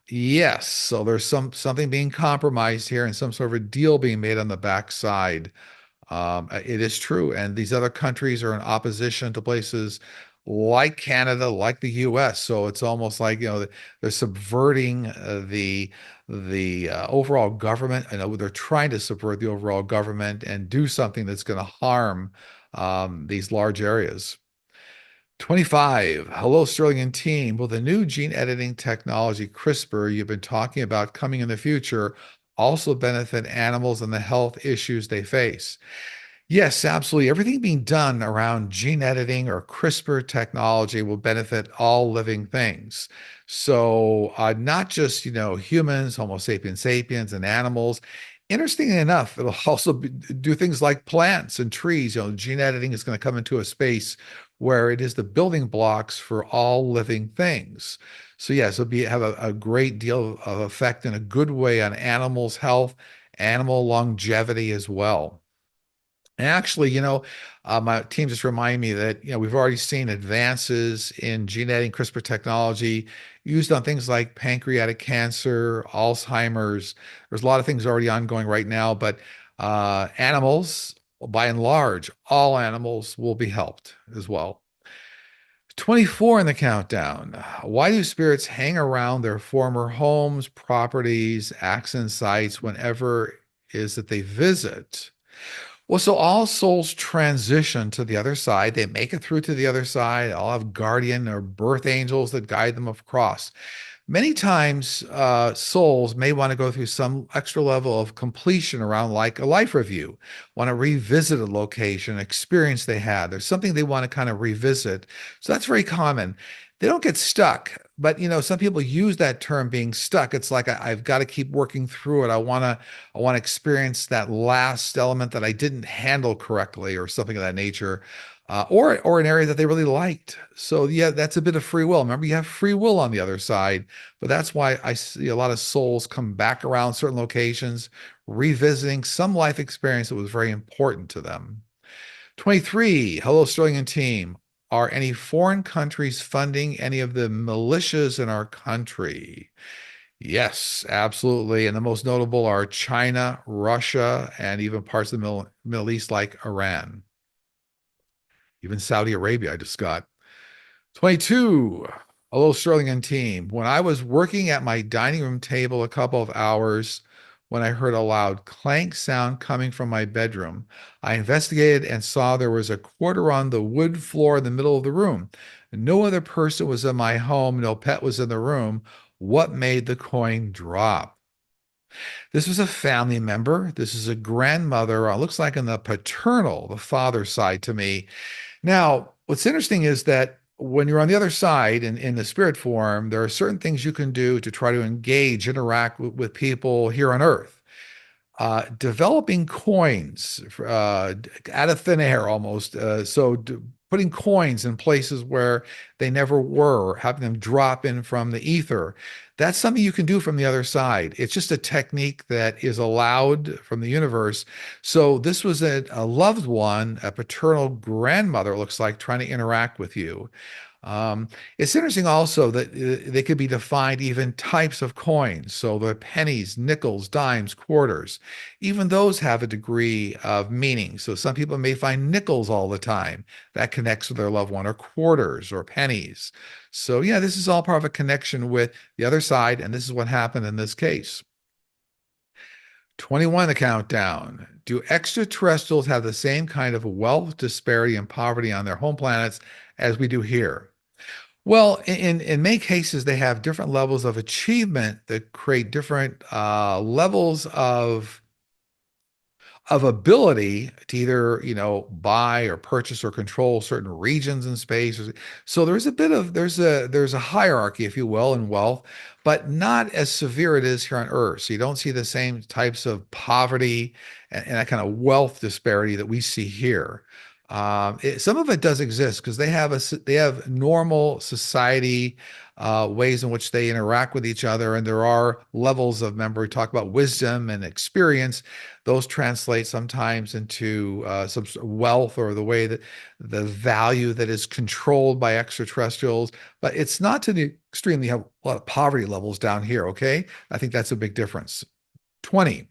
Yes, so there's something being compromised here and some sort of a deal being made on the backside. It is true. And these other countries are in opposition to places like Canada, like the US. So it's almost like, they're subverting the overall government. I know they're trying to subvert the overall government and do something that's going to harm these large areas. 25. Hello, Sterling and team. Will the new gene editing technology, CRISPR, you've been talking about coming in the future, also benefit animals and the health issues they face? Yes, absolutely. Everything being done around gene editing or CRISPR technology will benefit all living things. So, not just, humans, Homo sapiens sapiens, and animals. Interestingly enough, it'll also do things like plants and trees. Gene editing is going to come into a space where it is the building blocks for all living things. So, yes, have a great deal of effect in a good way on animals' health, animal longevity as well. And actually, my team just reminded me that, we've already seen advances in gene editing CRISPR technology used on things like pancreatic cancer, Alzheimer's. There's a lot of things already ongoing right now, but animals, by and large, all animals will be helped as well. 24 in the countdown. Why do spirits hang around their former homes, properties, accident sites whenever is that they visit? Well, so all souls transition to the other side. They make it through to the other side. All have guardian or birth angels that guide them across. Many times, souls may want to go through some extra level of completion around like a life review, want to revisit a location, experience they had. There's something they want to kind of revisit. So that's very common. They don't get stuck, but some people use that term being stuck. It's like I've got to keep working through it. I want to experience that last element that I didn't handle correctly or something of that nature. Or an area that they really liked. So yeah, that's a bit of free will. Remember, you have free will on the other side, but that's why I see a lot of souls come back around certain locations, revisiting some life experience that was very important to them. 23. Hello, Sterling and team. Are any foreign countries funding any of the militias in our country? Yes, absolutely. And the most notable are China, Russia, and even parts of the Middle East like Iran. Even Saudi Arabia, I just got. 22. Hello, Sterling and team. When I was working at my dining room table a couple of hours, when I heard a loud clank sound coming from my bedroom, I investigated and saw there was a quarter on the wood floor in the middle of the room. No other person was in my home, no pet was in the room. What made the coin drop? This was a family member. This is a grandmother. Looks like on the paternal, the father side to me. Now, what's interesting is that when you're on the other side in the spirit form, there are certain things you can do to try to engage, interact with people here on Earth. Developing coins out of thin air almost. Putting coins in places where they never were, having them drop in from the ether. That's something you can do from the other side. It's just a technique that is allowed from the universe. So this was a loved one, a paternal grandmother, it looks like, trying to interact with you. Um, it's interesting also that they could be defined even types of coins. So the pennies, nickels, dimes, quarters, even those have a degree of meaning. So some people may find nickels all the time. That connects with their loved one, or quarters or pennies. So yeah, this is all part of a connection with the other side, and this is what happened in this case. 21, the countdown. Do extraterrestrials have the same kind of wealth disparity and poverty on their home planets as we do here? Well, in many cases, they have different levels of achievement that create different levels of ability to either buy or purchase or control certain regions in space. So there's a hierarchy, if you will, in wealth, but not as severe it is here on Earth. So you don't see the same types of poverty and that kind of wealth disparity that we see here. Some of it does exist because they have normal society ways in which they interact with each other, and there are levels of, remember, we talk about wisdom and experience. Those translate sometimes into some wealth, or the way that the value that is controlled by extraterrestrials. But it's not to the extreme. You have a lot of poverty levels down here. Okay, I think that's a big difference. 20.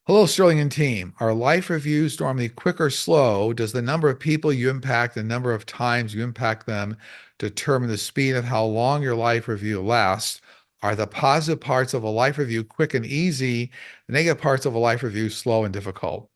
Hello, Sterling and team. Are life reviews normally quick or slow? Does the number of people you impact, the number of times you impact them, determine the speed of how long your life review lasts? Are the positive parts of a life review quick and easy, the negative parts of a life review slow and difficult?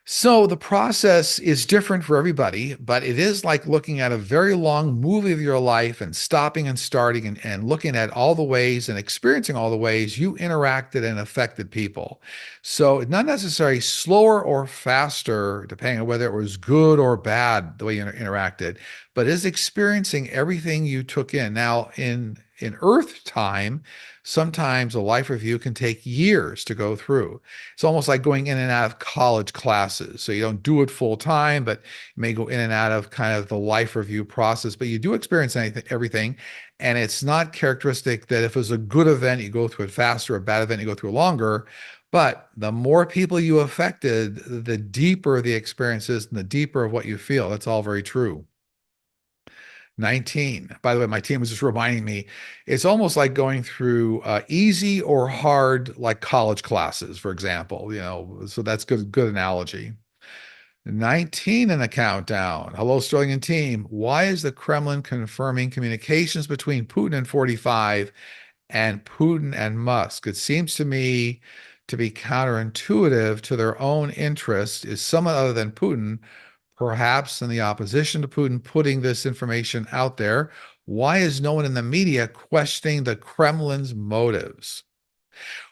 So the process is different for everybody, but it is like looking at a very long movie of your life and stopping and starting and looking at all the ways and experiencing all the ways you interacted and affected people. So not necessarily slower or faster, depending on whether it was good or bad, the way you interacted, but is experiencing everything you took in. Now, in Earth time, sometimes a life review can take years to go through. It's almost like going in and out of college classes. So you don't do it full time, but you may go in and out of kind of the life review process, but you do experience everything. And it's not characteristic that if it was a good event, you go through it faster, a bad event, you go through it longer. But the more people you affected, the deeper the experience is and the deeper of what you feel. That's all very true. 19. By the way, my team was just reminding me, it's almost like going through easy or hard, like college classes, for example, so that's good analogy. 19 in the countdown. Hello, Sterling and team. Why is the Kremlin confirming communications between Putin and 45 and Putin and Musk? It seems to me to be counterintuitive to their own interest. Is someone other than Putin, perhaps in the opposition to Putin, putting this information out there? Why is no one in the media questioning the Kremlin's motives?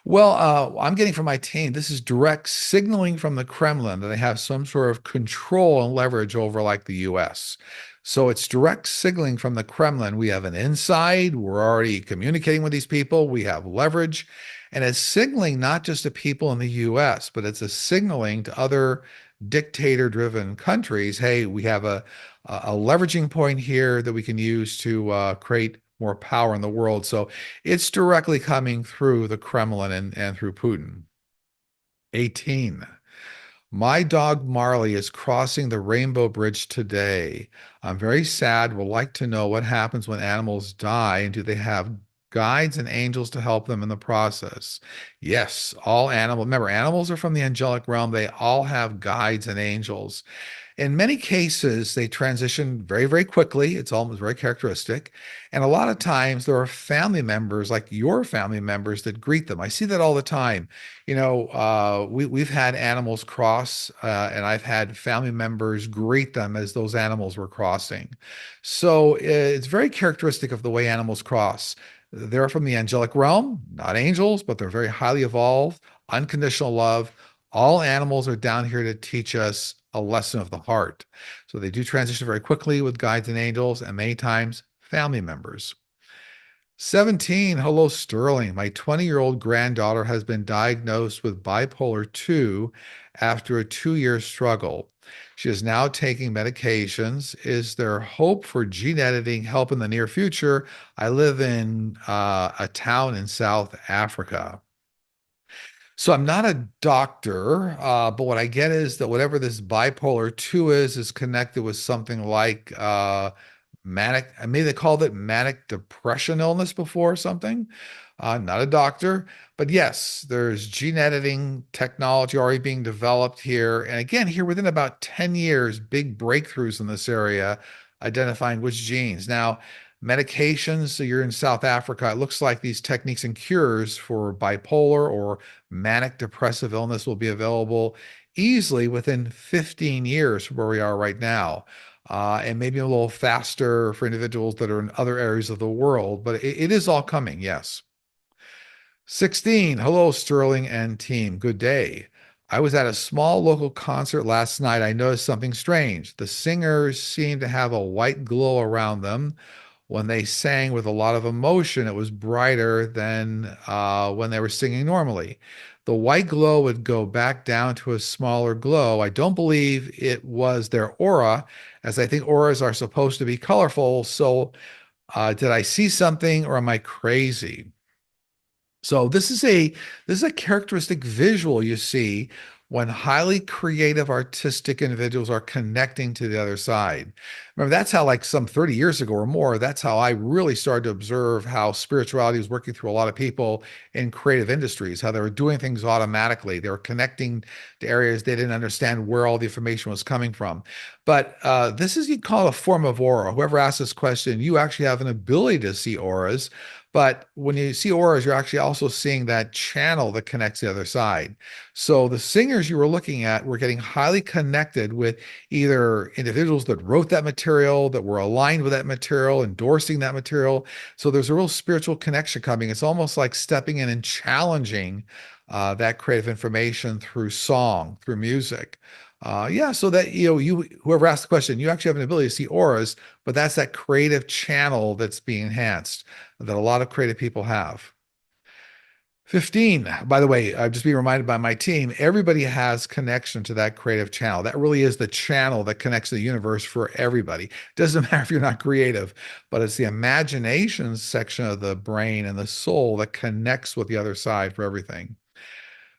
Well, I'm getting from my team, this is direct signaling from the Kremlin that they have some sort of control and leverage over like the US. So it's direct signaling from the Kremlin. We have an inside, we're already communicating with these people, we have leverage, and it's signaling not just to people in the US, but it's a signaling to other dictator-driven countries, hey, we have a leveraging point here that we can use to create more power in the world. So it's directly coming through the Kremlin and through Putin. 18. My dog Marley is crossing the Rainbow Bridge today. I'm very sad. Would like to know what happens when animals die and do they have guides and angels to help them in the process? Yes, all animals. Remember, animals are from the angelic realm. They all have guides and angels. In many cases, they transition very, very quickly. It's almost very characteristic. And a lot of times there are family members, like your family members, that greet them. I see that all the time. We've had animals cross, and I've had family members greet them as those animals were crossing. So it's very characteristic of the way animals cross. They're from the angelic realm, not angels, but they're very highly evolved, unconditional love. All animals are down here to teach us a lesson of the heart. So they do transition very quickly with guides and angels, and many times family members. 17. Hello, Sterling. My 20-year-old granddaughter has been diagnosed with bipolar 2 after a 2-year struggle. She is now taking medications. Is there hope for gene editing help in the near future? I live in a town in South Africa. So I'm not a doctor, but what I get is that whatever this bipolar 2 is connected with something like manic, maybe they called it manic depression illness before or something. Not a doctor, but yes, there's gene editing technology already being developed here. And again, here within about 10 years, big breakthroughs in this area, identifying which genes. Now, medications, so you're in South Africa, it looks like these techniques and cures for bipolar or manic depressive illness will be available easily within 15 years from where we are right now. And maybe a little faster for individuals that are in other areas of the world, but it is all coming, yes. 16. Hello, Sterling and team. Good day. I was at a small local concert last night. I noticed something strange. The singers seemed to have a white glow around them. When they sang with a lot of emotion, it was brighter than when they were singing normally. The white glow would go back down to a smaller glow. I don't believe it was their aura, as I think auras are supposed to be colorful. So, did I see something or am I crazy? So this is a characteristic visual you see when highly creative artistic individuals are connecting to the other side. Remember, that's how like some 30 years ago or more, that's how I really started to observe how spirituality was working through a lot of people in creative industries, how they were doing things automatically. They were connecting to areas they didn't understand where all the information was coming from. But this is, you call it a form of aura. Whoever asked this question, you actually have an ability to see auras. But when you see auras, you're actually also seeing that channel that connects the other side. So the singers you were looking at were getting highly connected with either individuals that wrote that material, that were aligned with that material, endorsing that material. So there's a real spiritual connection coming. It's almost like stepping in and challenging that creative information through song, through music. Yeah, so that you whoever asked the question, you actually have an ability to see auras, but that's that creative channel that's being enhanced that a lot of creative people have. 15. By the way, I'm just being reminded by my team, everybody has connection to that creative channel. That really is the channel that connects the universe for everybody. Doesn't matter if you're not creative, but it's the imagination section of the brain and the soul that connects with the other side for everything.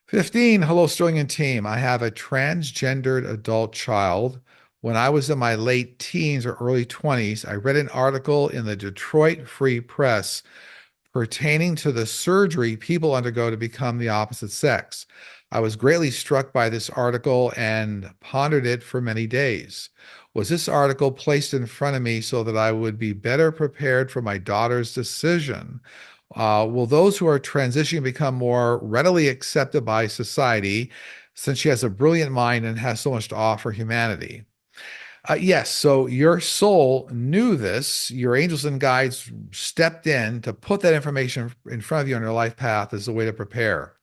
15. Hello, Sterling and team. I have a transgendered adult child. When I was in my late teens or early 20s, I read an article in the Detroit Free Press pertaining to the surgery people undergo to become the opposite sex. I was greatly struck by this article and pondered it for many days. Was this article placed in front of me so that I would be better prepared for my daughter's decision? Will those who are transitioning become more readily accepted by society since she has a brilliant mind and has so much to offer humanity? Yes, so your soul knew this. Your angels and guides stepped in to put that information in front of you on your life path as a way to prepare.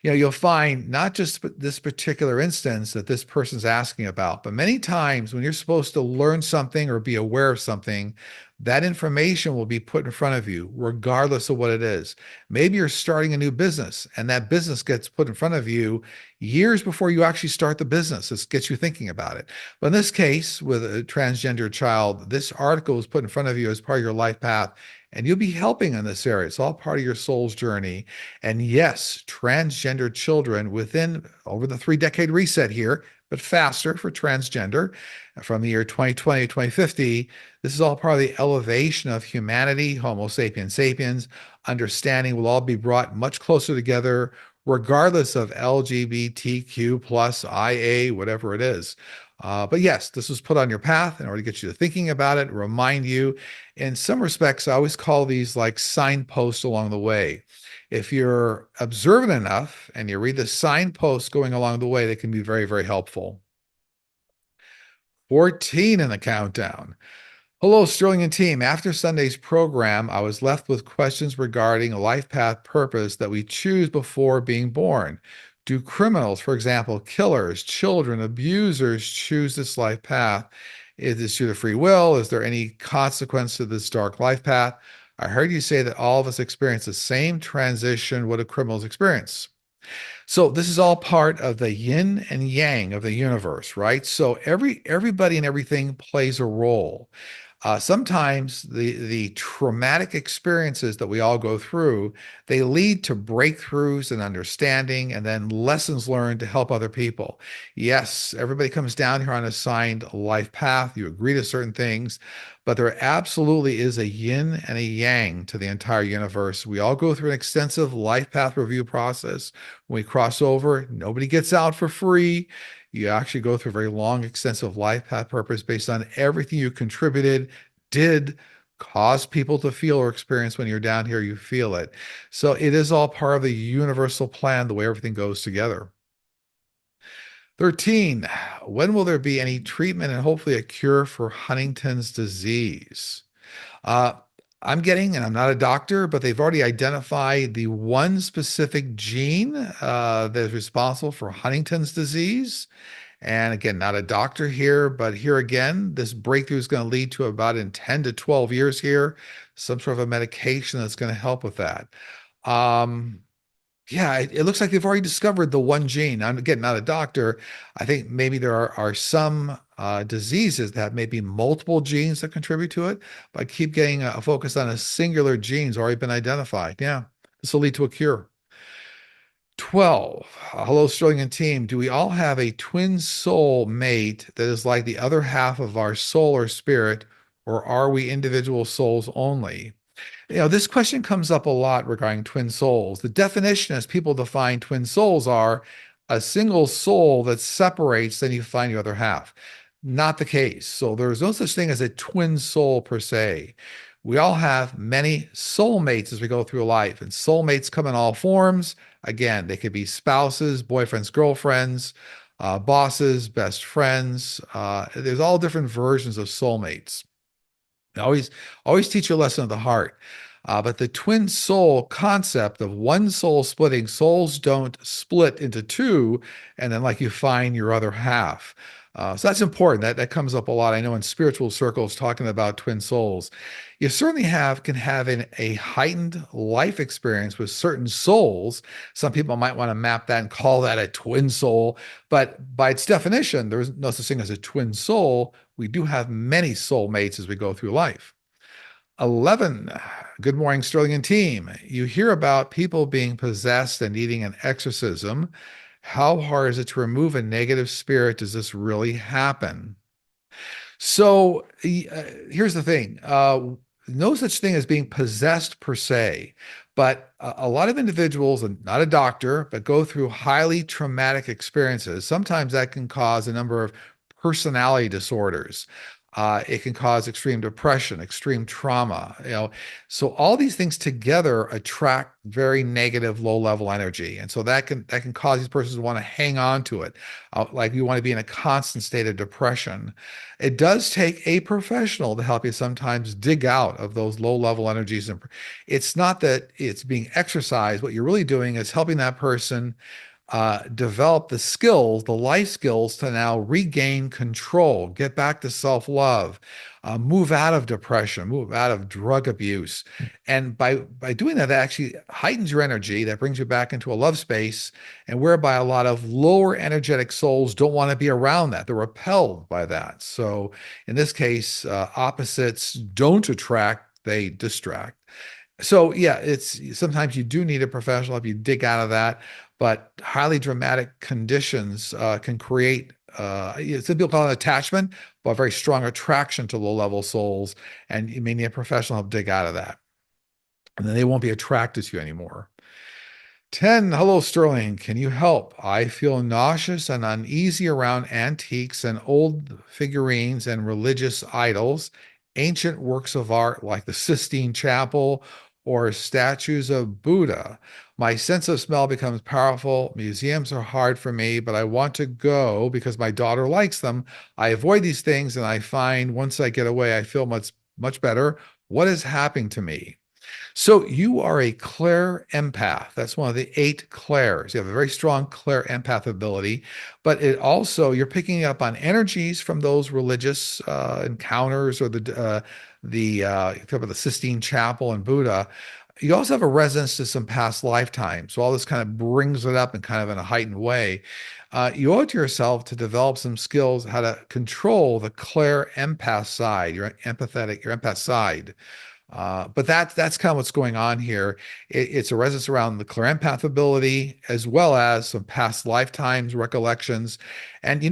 You'll find not just this particular instance that this person's asking about, but many times when you're supposed to learn something or be aware of something, that information will be put in front of you, regardless of what it is. Maybe you're starting a new business and that business gets put in front of you years before you actually start the business. This gets you thinking about it. But in this case, with a transgender child, this article was put in front of you as part of your life path, and you'll be helping in this area. It's all part of your soul's journey. And yes, transgender children within over the 3 decade reset here, but faster for transgender from the year 2020 to 2050. This is all part of the elevation of humanity, Homo sapiens sapiens. Understanding will all be brought much closer together, regardless of LGBTQ plus IA, whatever it is. But yes, this was put on your path in order to get you to thinking about it, remind you. In some respects, I always call these like signposts along the way. If you're observant enough and you read the signposts going along the way, they can be very, very helpful. 14 in the countdown. Hello, Sterling and team. After Sunday's program, I was left with questions regarding a life path purpose that we choose before being born. Do criminals, for example, killers, children, abusers, choose this life path? Is this due to free will? Is there any consequence to this dark life path? I heard you say that all of us experience the same transition. What do criminals experience? So this is all part of the yin and yang of the universe, right? So everybody and everything plays a role. Sometimes the traumatic experiences that we all go through, they lead to breakthroughs and understanding and then lessons learned to help other people. Yes, everybody comes down here on a assigned life path. You agree to certain things, but there absolutely is a yin and a yang to the entire universe. We all go through an extensive life path review process. When we cross over, nobody gets out for free. You actually go through a very long, extensive life path purpose based on everything you contributed, did, cause people to feel or experience when you're down here, you feel it. So it is all part of the universal plan, the way everything goes together. 13, when will there be any treatment and hopefully a cure for Huntington's disease? Uh, I'm getting, and I'm not a doctor, but they've already identified the one specific gene that is responsible for Huntington's disease. And again, not a doctor here, but here again, this breakthrough is going to lead to about in 10 to 12 years here, some sort of a medication that's going to help with that. Um, yeah, it looks like they've already discovered the one gene. I'm again not a doctor. I think maybe there are some diseases that have maybe multiple genes that contribute to it, but I keep getting a focus on a singular gene's already been identified. Yeah, this will lead to a cure. 12. Hello, Sterling and team. Do we all have a twin soul mate that is like the other half of our soul or spirit, or are we individual souls only? This question comes up a lot regarding twin souls. The definition as people define twin souls are a single soul that separates, then you find your other half. Not the case. So there's no such thing as a twin soul per se. We all have many soulmates as we go through life, and soulmates come in all forms. Again, they could be spouses, boyfriends, girlfriends, bosses, best friends. There's all different versions of soulmates. Always teach your lesson of the heart. But the twin soul concept of one soul splitting, souls don't split into two, and then like you find your other half. So that's important. That comes up a lot. I know in spiritual circles talking about twin souls. You certainly can have a heightened life experience with certain souls. Some people might want to map that and call that a twin soul, but by its definition, there's no such thing as a twin soul. We do have many soulmates as we go through life. 11. Good morning, Sterling and team. You hear about people being possessed and needing an exorcism. How hard is it to remove a negative spirit? Does this really happen? So here's the thing. no such thing as being possessed per se, but a lot of individuals, and not a doctor, but go through highly traumatic experiences. Sometimes that can cause a number of personality disorders. It can cause extreme depression, extreme trauma, so all these things together attract very negative low-level energy. And so that can cause these persons to want to hang on to it. Like you want to be in a constant state of depression. It does take a professional to help you sometimes dig out of those low-level energies. And it's not that it's being exercised. What you're really doing is helping that person develop the skills, the life skills to now regain control, get back to self-love, move out of depression, move out of drug abuse. And by doing that, that actually heightens your energy, that brings you back into a love space, and whereby a lot of lower energetic souls don't want to be around that. They're repelled by that. So in this case, opposites don't attract, they distract. So yeah, it's sometimes you do need a professional if you dig out of that, but highly dramatic conditions can create some people call it attachment, but a very strong attraction to low-level souls, and you may need a professional to help dig out of that, and then they won't be attracted to you anymore. 10. Hello, Sterling. Can you help? I feel nauseous and uneasy around antiques and old figurines and religious idols, ancient works of art like the Sistine Chapel or statues of Buddha. My sense of smell becomes powerful. Museums are hard for me, but I want to go because my daughter likes them. I avoid these things, and I find once I get away, I feel much better. What is happening to me? So you are a clair empath. That's one of the 8 clairs. You have a very strong clair empath ability, but it also you're picking up on energies from those religious encounters or talk about the Sistine Chapel and Buddha. You also have a resonance to some past lifetimes. So all this kind of brings it up in kind of in a heightened way. You owe it to yourself to develop some skills how to control the clair empath side, your empath side. But that's kind of what's going on here. It's a resonance around the clairempath ability as well as some past lifetimes recollections, and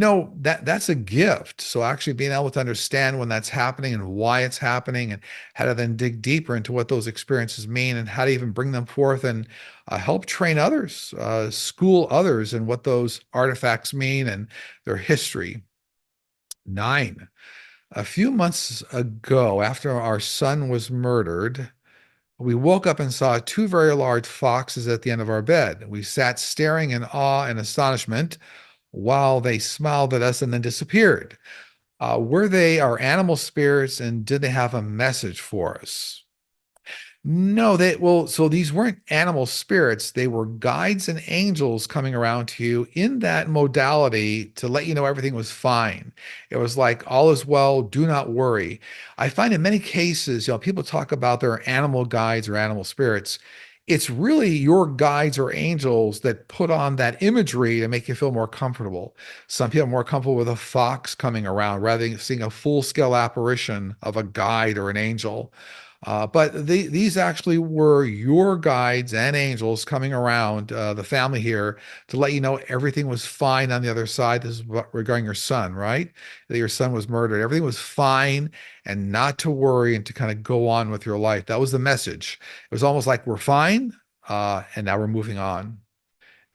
that's a gift. So actually being able to understand when that's happening and why it's happening, and how to then dig deeper into what those experiences mean and how to even bring them forth and help train others, school others in what those artifacts mean and their history. 9. A few months ago, after our son was murdered, we woke up and saw 2 very large foxes at the end of our bed. We sat staring in awe and astonishment while they smiled at us and then disappeared. Were they our animal spirits, and did they have a message for us? No, so these weren't animal spirits. They were guides and angels coming around to you in that modality to let you know everything was fine. It was like, all is well, do not worry. I find in many cases, people talk about their animal guides or animal spirits. It's really your guides or angels that put on that imagery to make you feel more comfortable. Some people are more comfortable with a fox coming around rather than seeing a full-scale apparition of a guide or an angel. But these actually were your guides and angels coming around the family here to let you know everything was fine on the other side. This is regarding your son, right? That your son was murdered. Everything was fine, and not to worry, and to kind of go on with your life. That was the message. It was almost like we're fine, and now we're moving on.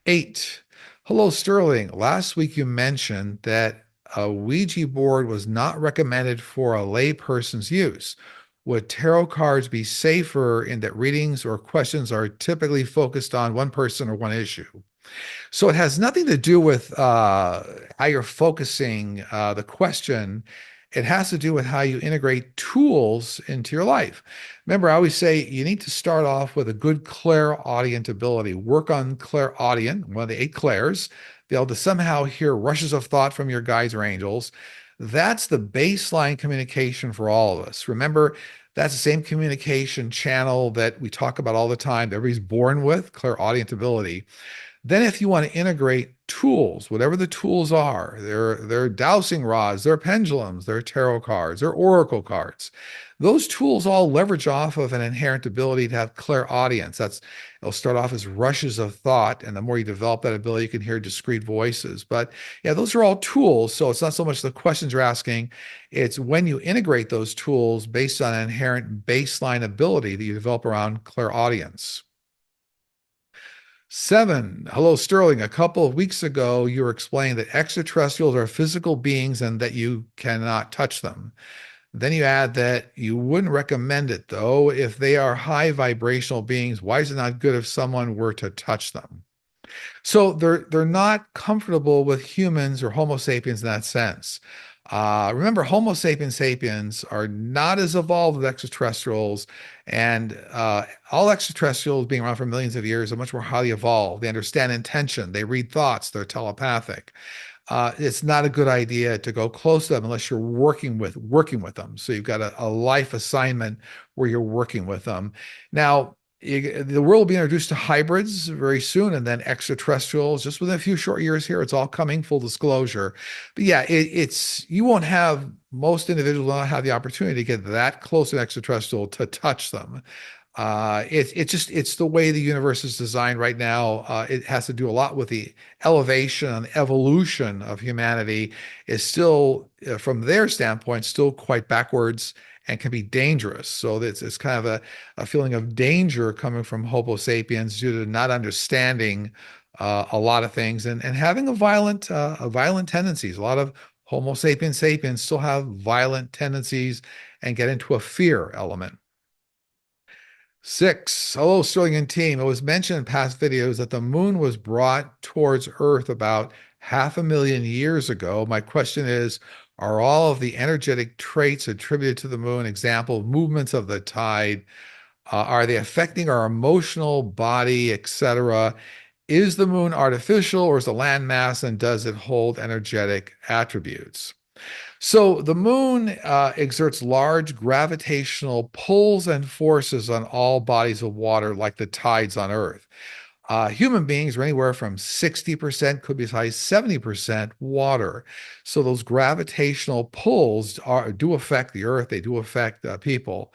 8. Hello, Sterling. Last week you mentioned that a Ouija board was not recommended for a layperson's use. Would tarot cards be safer in that readings or questions are typically focused on one person or one issue? So it has nothing to do with how you're focusing the question. It has to do with how you integrate tools into your life. Remember, I always say you need to start off with a good clairaudient ability. Work on clairaudient, one of the 8 clairs, be able to somehow hear rushes of thought from your guides or angels. That's the baseline communication for all of us. Remember, that's the same communication channel that we talk about all the time, that everybody's born with, clairaudient ability. Then if you want to integrate tools, whatever the tools are, they're dowsing rods, they're pendulums, they're tarot cards, they're oracle cards. Those tools all leverage off of an inherent ability to have clairaudience. It'll start off as rushes of thought, and the more you develop that ability, you can hear discrete voices. But yeah, those are all tools. So it's not so much the questions you're asking, it's when you integrate those tools based on an inherent baseline ability that you develop around clairaudience. Seven. Hello, Sterling. A couple of weeks ago, you were explaining that extraterrestrials are physical beings and that you cannot touch them. Then you add that you wouldn't recommend it, though. If they are high vibrational beings, why is it not good if someone were to touch them? So they're not comfortable with humans or Homo sapiens in that sense. Remember, Homo sapiens sapiens are not as evolved as extraterrestrials, and all extraterrestrials being around for millions of years are much more highly evolved. They understand intention, they read thoughts, they're telepathic. It's not a good idea to go close to them unless you're working with them. So you've got a life assignment where you're working with them. Now, the world will be introduced to hybrids very soon, and then extraterrestrials just within a few short years here. It's all coming, full disclosure. But yeah, it's you won't have most individuals will not have the opportunity to get that close to an extraterrestrial to touch them. It's the way the universe is designed right now. It has to do a lot with the elevation and evolution of humanity is still, from their standpoint, still quite backwards and can be dangerous. So it's kind of a feeling of danger coming from Homo sapiens due to not understanding a lot of things and having a violent tendencies. A lot of Homo sapiens sapiens still have violent tendencies and get into a fear element. Six. Hello, Sterling and team. It was mentioned in past videos that the moon was brought towards Earth about 500,000 years ago. My question is, are all of the energetic traits attributed to the moon, example, movements of the tide, are they affecting our emotional body, etc.? Is the moon artificial or is it a landmass and does it hold energetic attributes? So the moon exerts large gravitational pulls and forces on all bodies of water, like the tides on Earth. Human beings are anywhere from 60%, could be as high as 70% water. So those gravitational pulls do affect the Earth. They do affect people.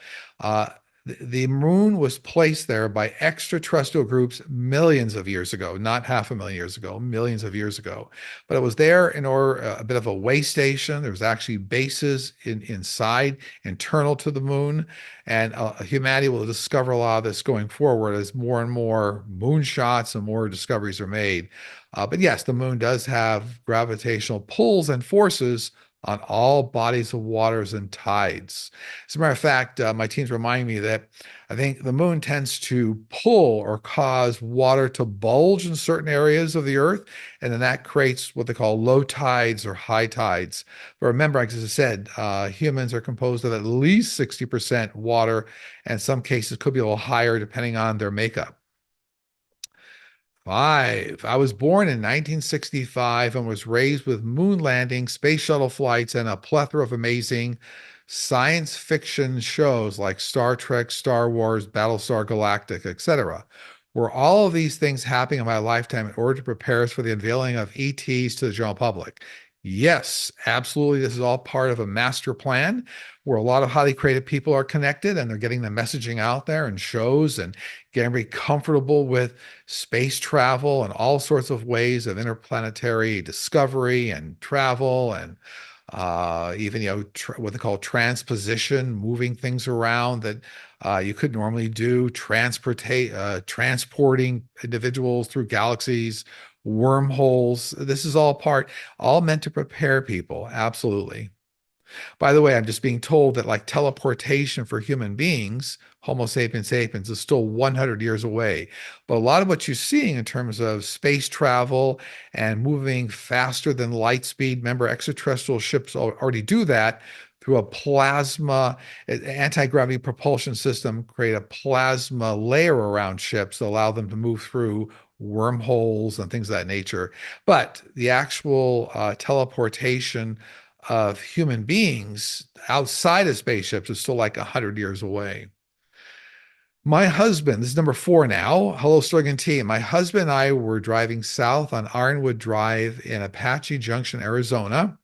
The moon was placed there by extraterrestrial groups millions of years ago, not 500,000 years ago, millions of years ago. But it was there in order a bit of a way station. There was actually bases inside, internal to the moon, and humanity will discover a lot of this going forward as more and more moonshots and more discoveries are made. But yes, the moon does have gravitational pulls and forces on all bodies of waters and tides. As a matter of fact, my teams remind me that I think the moon tends to pull or cause water to bulge in certain areas of the earth, and then that creates what they call low tides or high tides. But remember, like as I said, humans are composed of at least 60% water, and some cases could be a little higher depending on their makeup. Five. I was born in 1965 and was raised with moon landings, space shuttle flights, and a plethora of amazing science fiction shows like Star Trek, Star Wars, Battlestar Galactica, etc. Were all of these things happening in my lifetime in order to prepare us for the unveiling of ETs to the general public? Yes, absolutely. This is all part of a master plan where a lot of highly creative people are connected and they're getting the messaging out there and shows and getting very comfortable with space travel and all sorts of ways of interplanetary discovery and travel and even what they call transposition, moving things around that you could normally do, transporting individuals through galaxies, wormholes. This is all meant to prepare people. Absolutely. By the way, I'm just being told that like teleportation for human beings, Homo sapiens sapiens, is still 100 years away. But a lot of what you're seeing in terms of space travel and moving faster than light speed, remember, extraterrestrial ships already do that through a plasma anti-gravity propulsion system, create a plasma layer around ships to allow them to move through wormholes and things of that nature. But the actual teleportation of human beings outside of spaceships is still like 100 years away. My husband, this is number four now. Hello, Sterling and T. My husband and I were driving south on Ironwood Drive in Apache Junction, Arizona.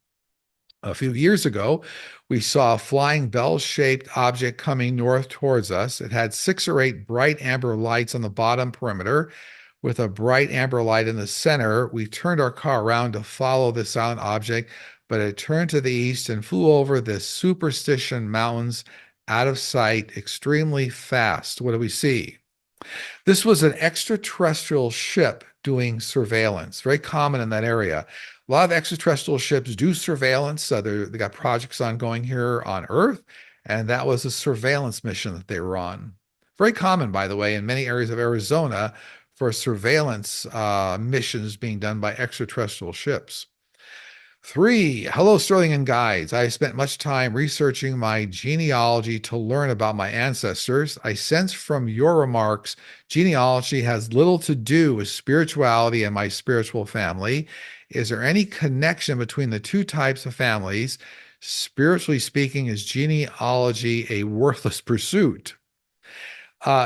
A few years ago, we saw a flying bell-shaped object coming north towards us. It had six or eight bright amber lights on the bottom perimeter with a bright amber light in the center. We turned our car around to follow the silent object, but it turned to the east and flew over the Superstition Mountains out of sight extremely fast. What do we see? This was an extraterrestrial ship doing surveillance, very common in that area. A lot of extraterrestrial ships do surveillance. They got projects ongoing here on Earth, and that was a surveillance mission that they were on. Very common, by the way, in many areas of Arizona for surveillance missions being done by extraterrestrial ships. Three, hello, Sterling and guides. I spent much time researching my genealogy to learn about my ancestors. I sense from your remarks, genealogy has little to do with spirituality and my spiritual family. Is there any connection between the two types of families? Spiritually speaking, is genealogy a worthless pursuit?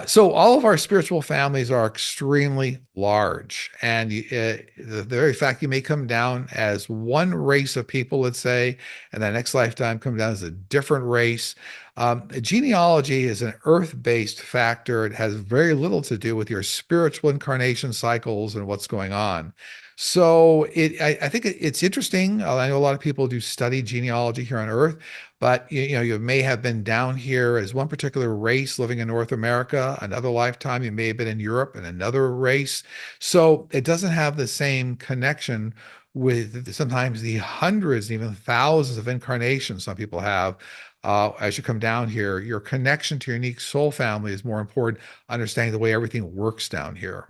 So all of our spiritual families are extremely large, and the very fact you may come down as one race of people, let's say, and the next lifetime come down as a different race. Genealogy is an earth-based factor. It has very little to do with your spiritual incarnation cycles and what's going on. So I think it's interesting. I know a lot of people do study genealogy here on Earth, but you may have been down here as one particular race living in North America. Another lifetime, you may have been in Europe in another race. So it doesn't have the same connection with sometimes the hundreds, even thousands of incarnations some people have. As you come down here, your connection to your unique soul family is more important, understanding the way everything works down here.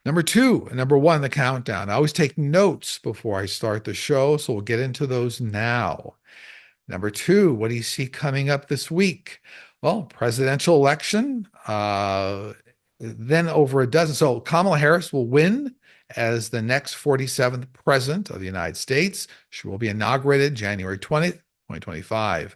Number two, number one, the countdown. I always take notes before I start the show, so we'll get into those now. Number two, what do you see coming up this week? Well, presidential election, then over a dozen. So Kamala Harris will win as the next 47th president of the United States. She will be inaugurated January 20th, 2025.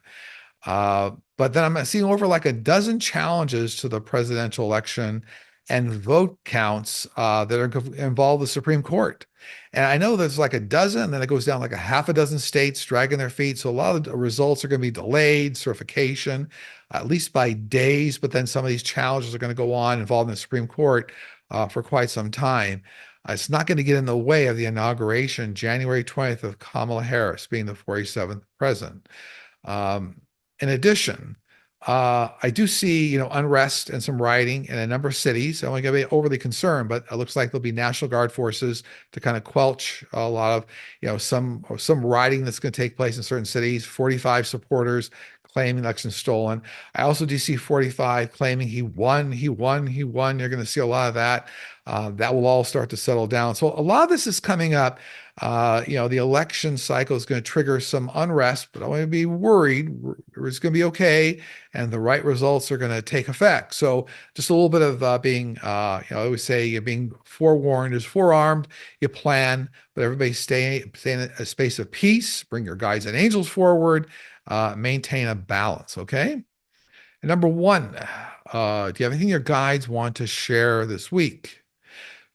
But then I'm seeing over like a dozen challenges to the presidential election and vote counts that are involve the Supreme Court. And I know there's like a dozen, and then it goes down like a half a dozen states dragging their feet. So a lot of the results are going to be delayed, certification, at least by days. But then some of these challenges are going to go on involving the Supreme Court for quite some time. It's not going to get in the way of the inauguration, January 20th, of Kamala Harris being the 47th president. In addition, I do see, unrest and some rioting in a number of cities. I don't want to get overly concerned, but it looks like there'll be National Guard forces to kind of quelch a lot of, some rioting that's going to take place in certain cities. 45 supporters claiming election stolen. I also do see 45 claiming he won. You're going to see a lot of that. That will all start to settle down. So a lot of this is coming up. The election cycle is going to trigger some unrest, but I want to be worried. It's going to be okay, and the right results are going to take effect. So just a little bit of being, I always say you're being forewarned is forearmed. You plan, but everybody stay in a space of peace. Bring your guides and angels forward. Maintain a balance. Okay. And number one, do you have anything your guides want to share this week?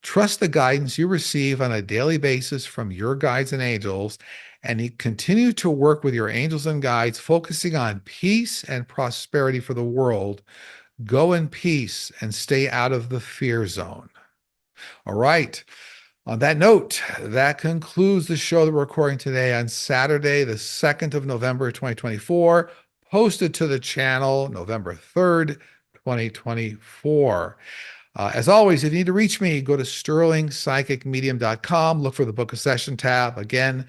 Trust the guidance you receive on a daily basis from your guides and angels, and you continue to work with your angels and guides, focusing on peace and prosperity for the world. Go in peace and stay out of the fear zone. All right. On that note, that concludes the show that we're recording today on Saturday, the 2nd of November, 2024, posted to the channel November 3rd, 2024. As always, if you need to reach me, go to sterlingpsychicmedium.com, look for the Book a Session tab. Again,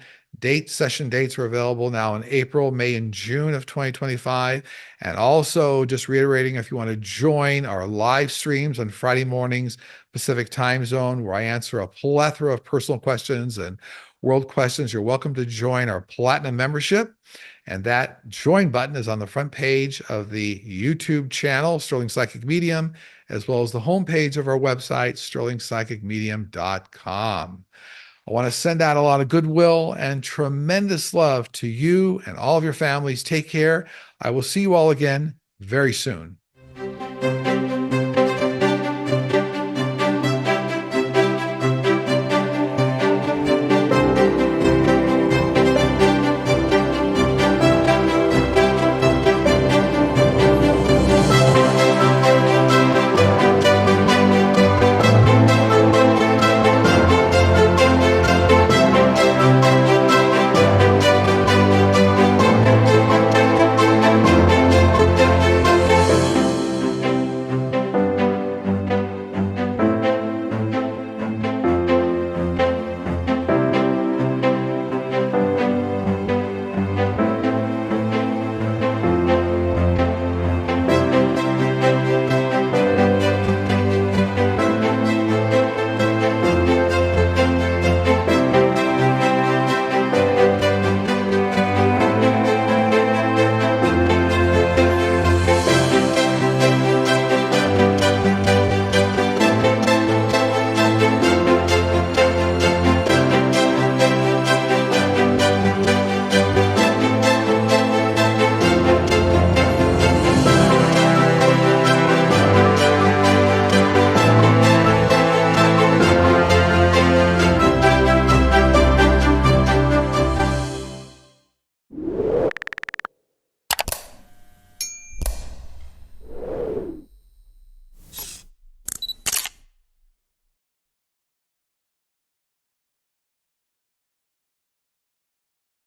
session dates are available now in April, May, and June of 2025. And also, just reiterating, if you want to join our live streams on Friday mornings, Pacific time zone, where I answer a plethora of personal questions and world questions, you're welcome to join our Platinum membership. And that join button is on the front page of the YouTube channel, Sterling Psychic Medium, as well as the homepage of our website, sterlingpsychicmedium.com. I want to send out a lot of goodwill and tremendous love to you and all of your families. Take care. I will see you all again very soon.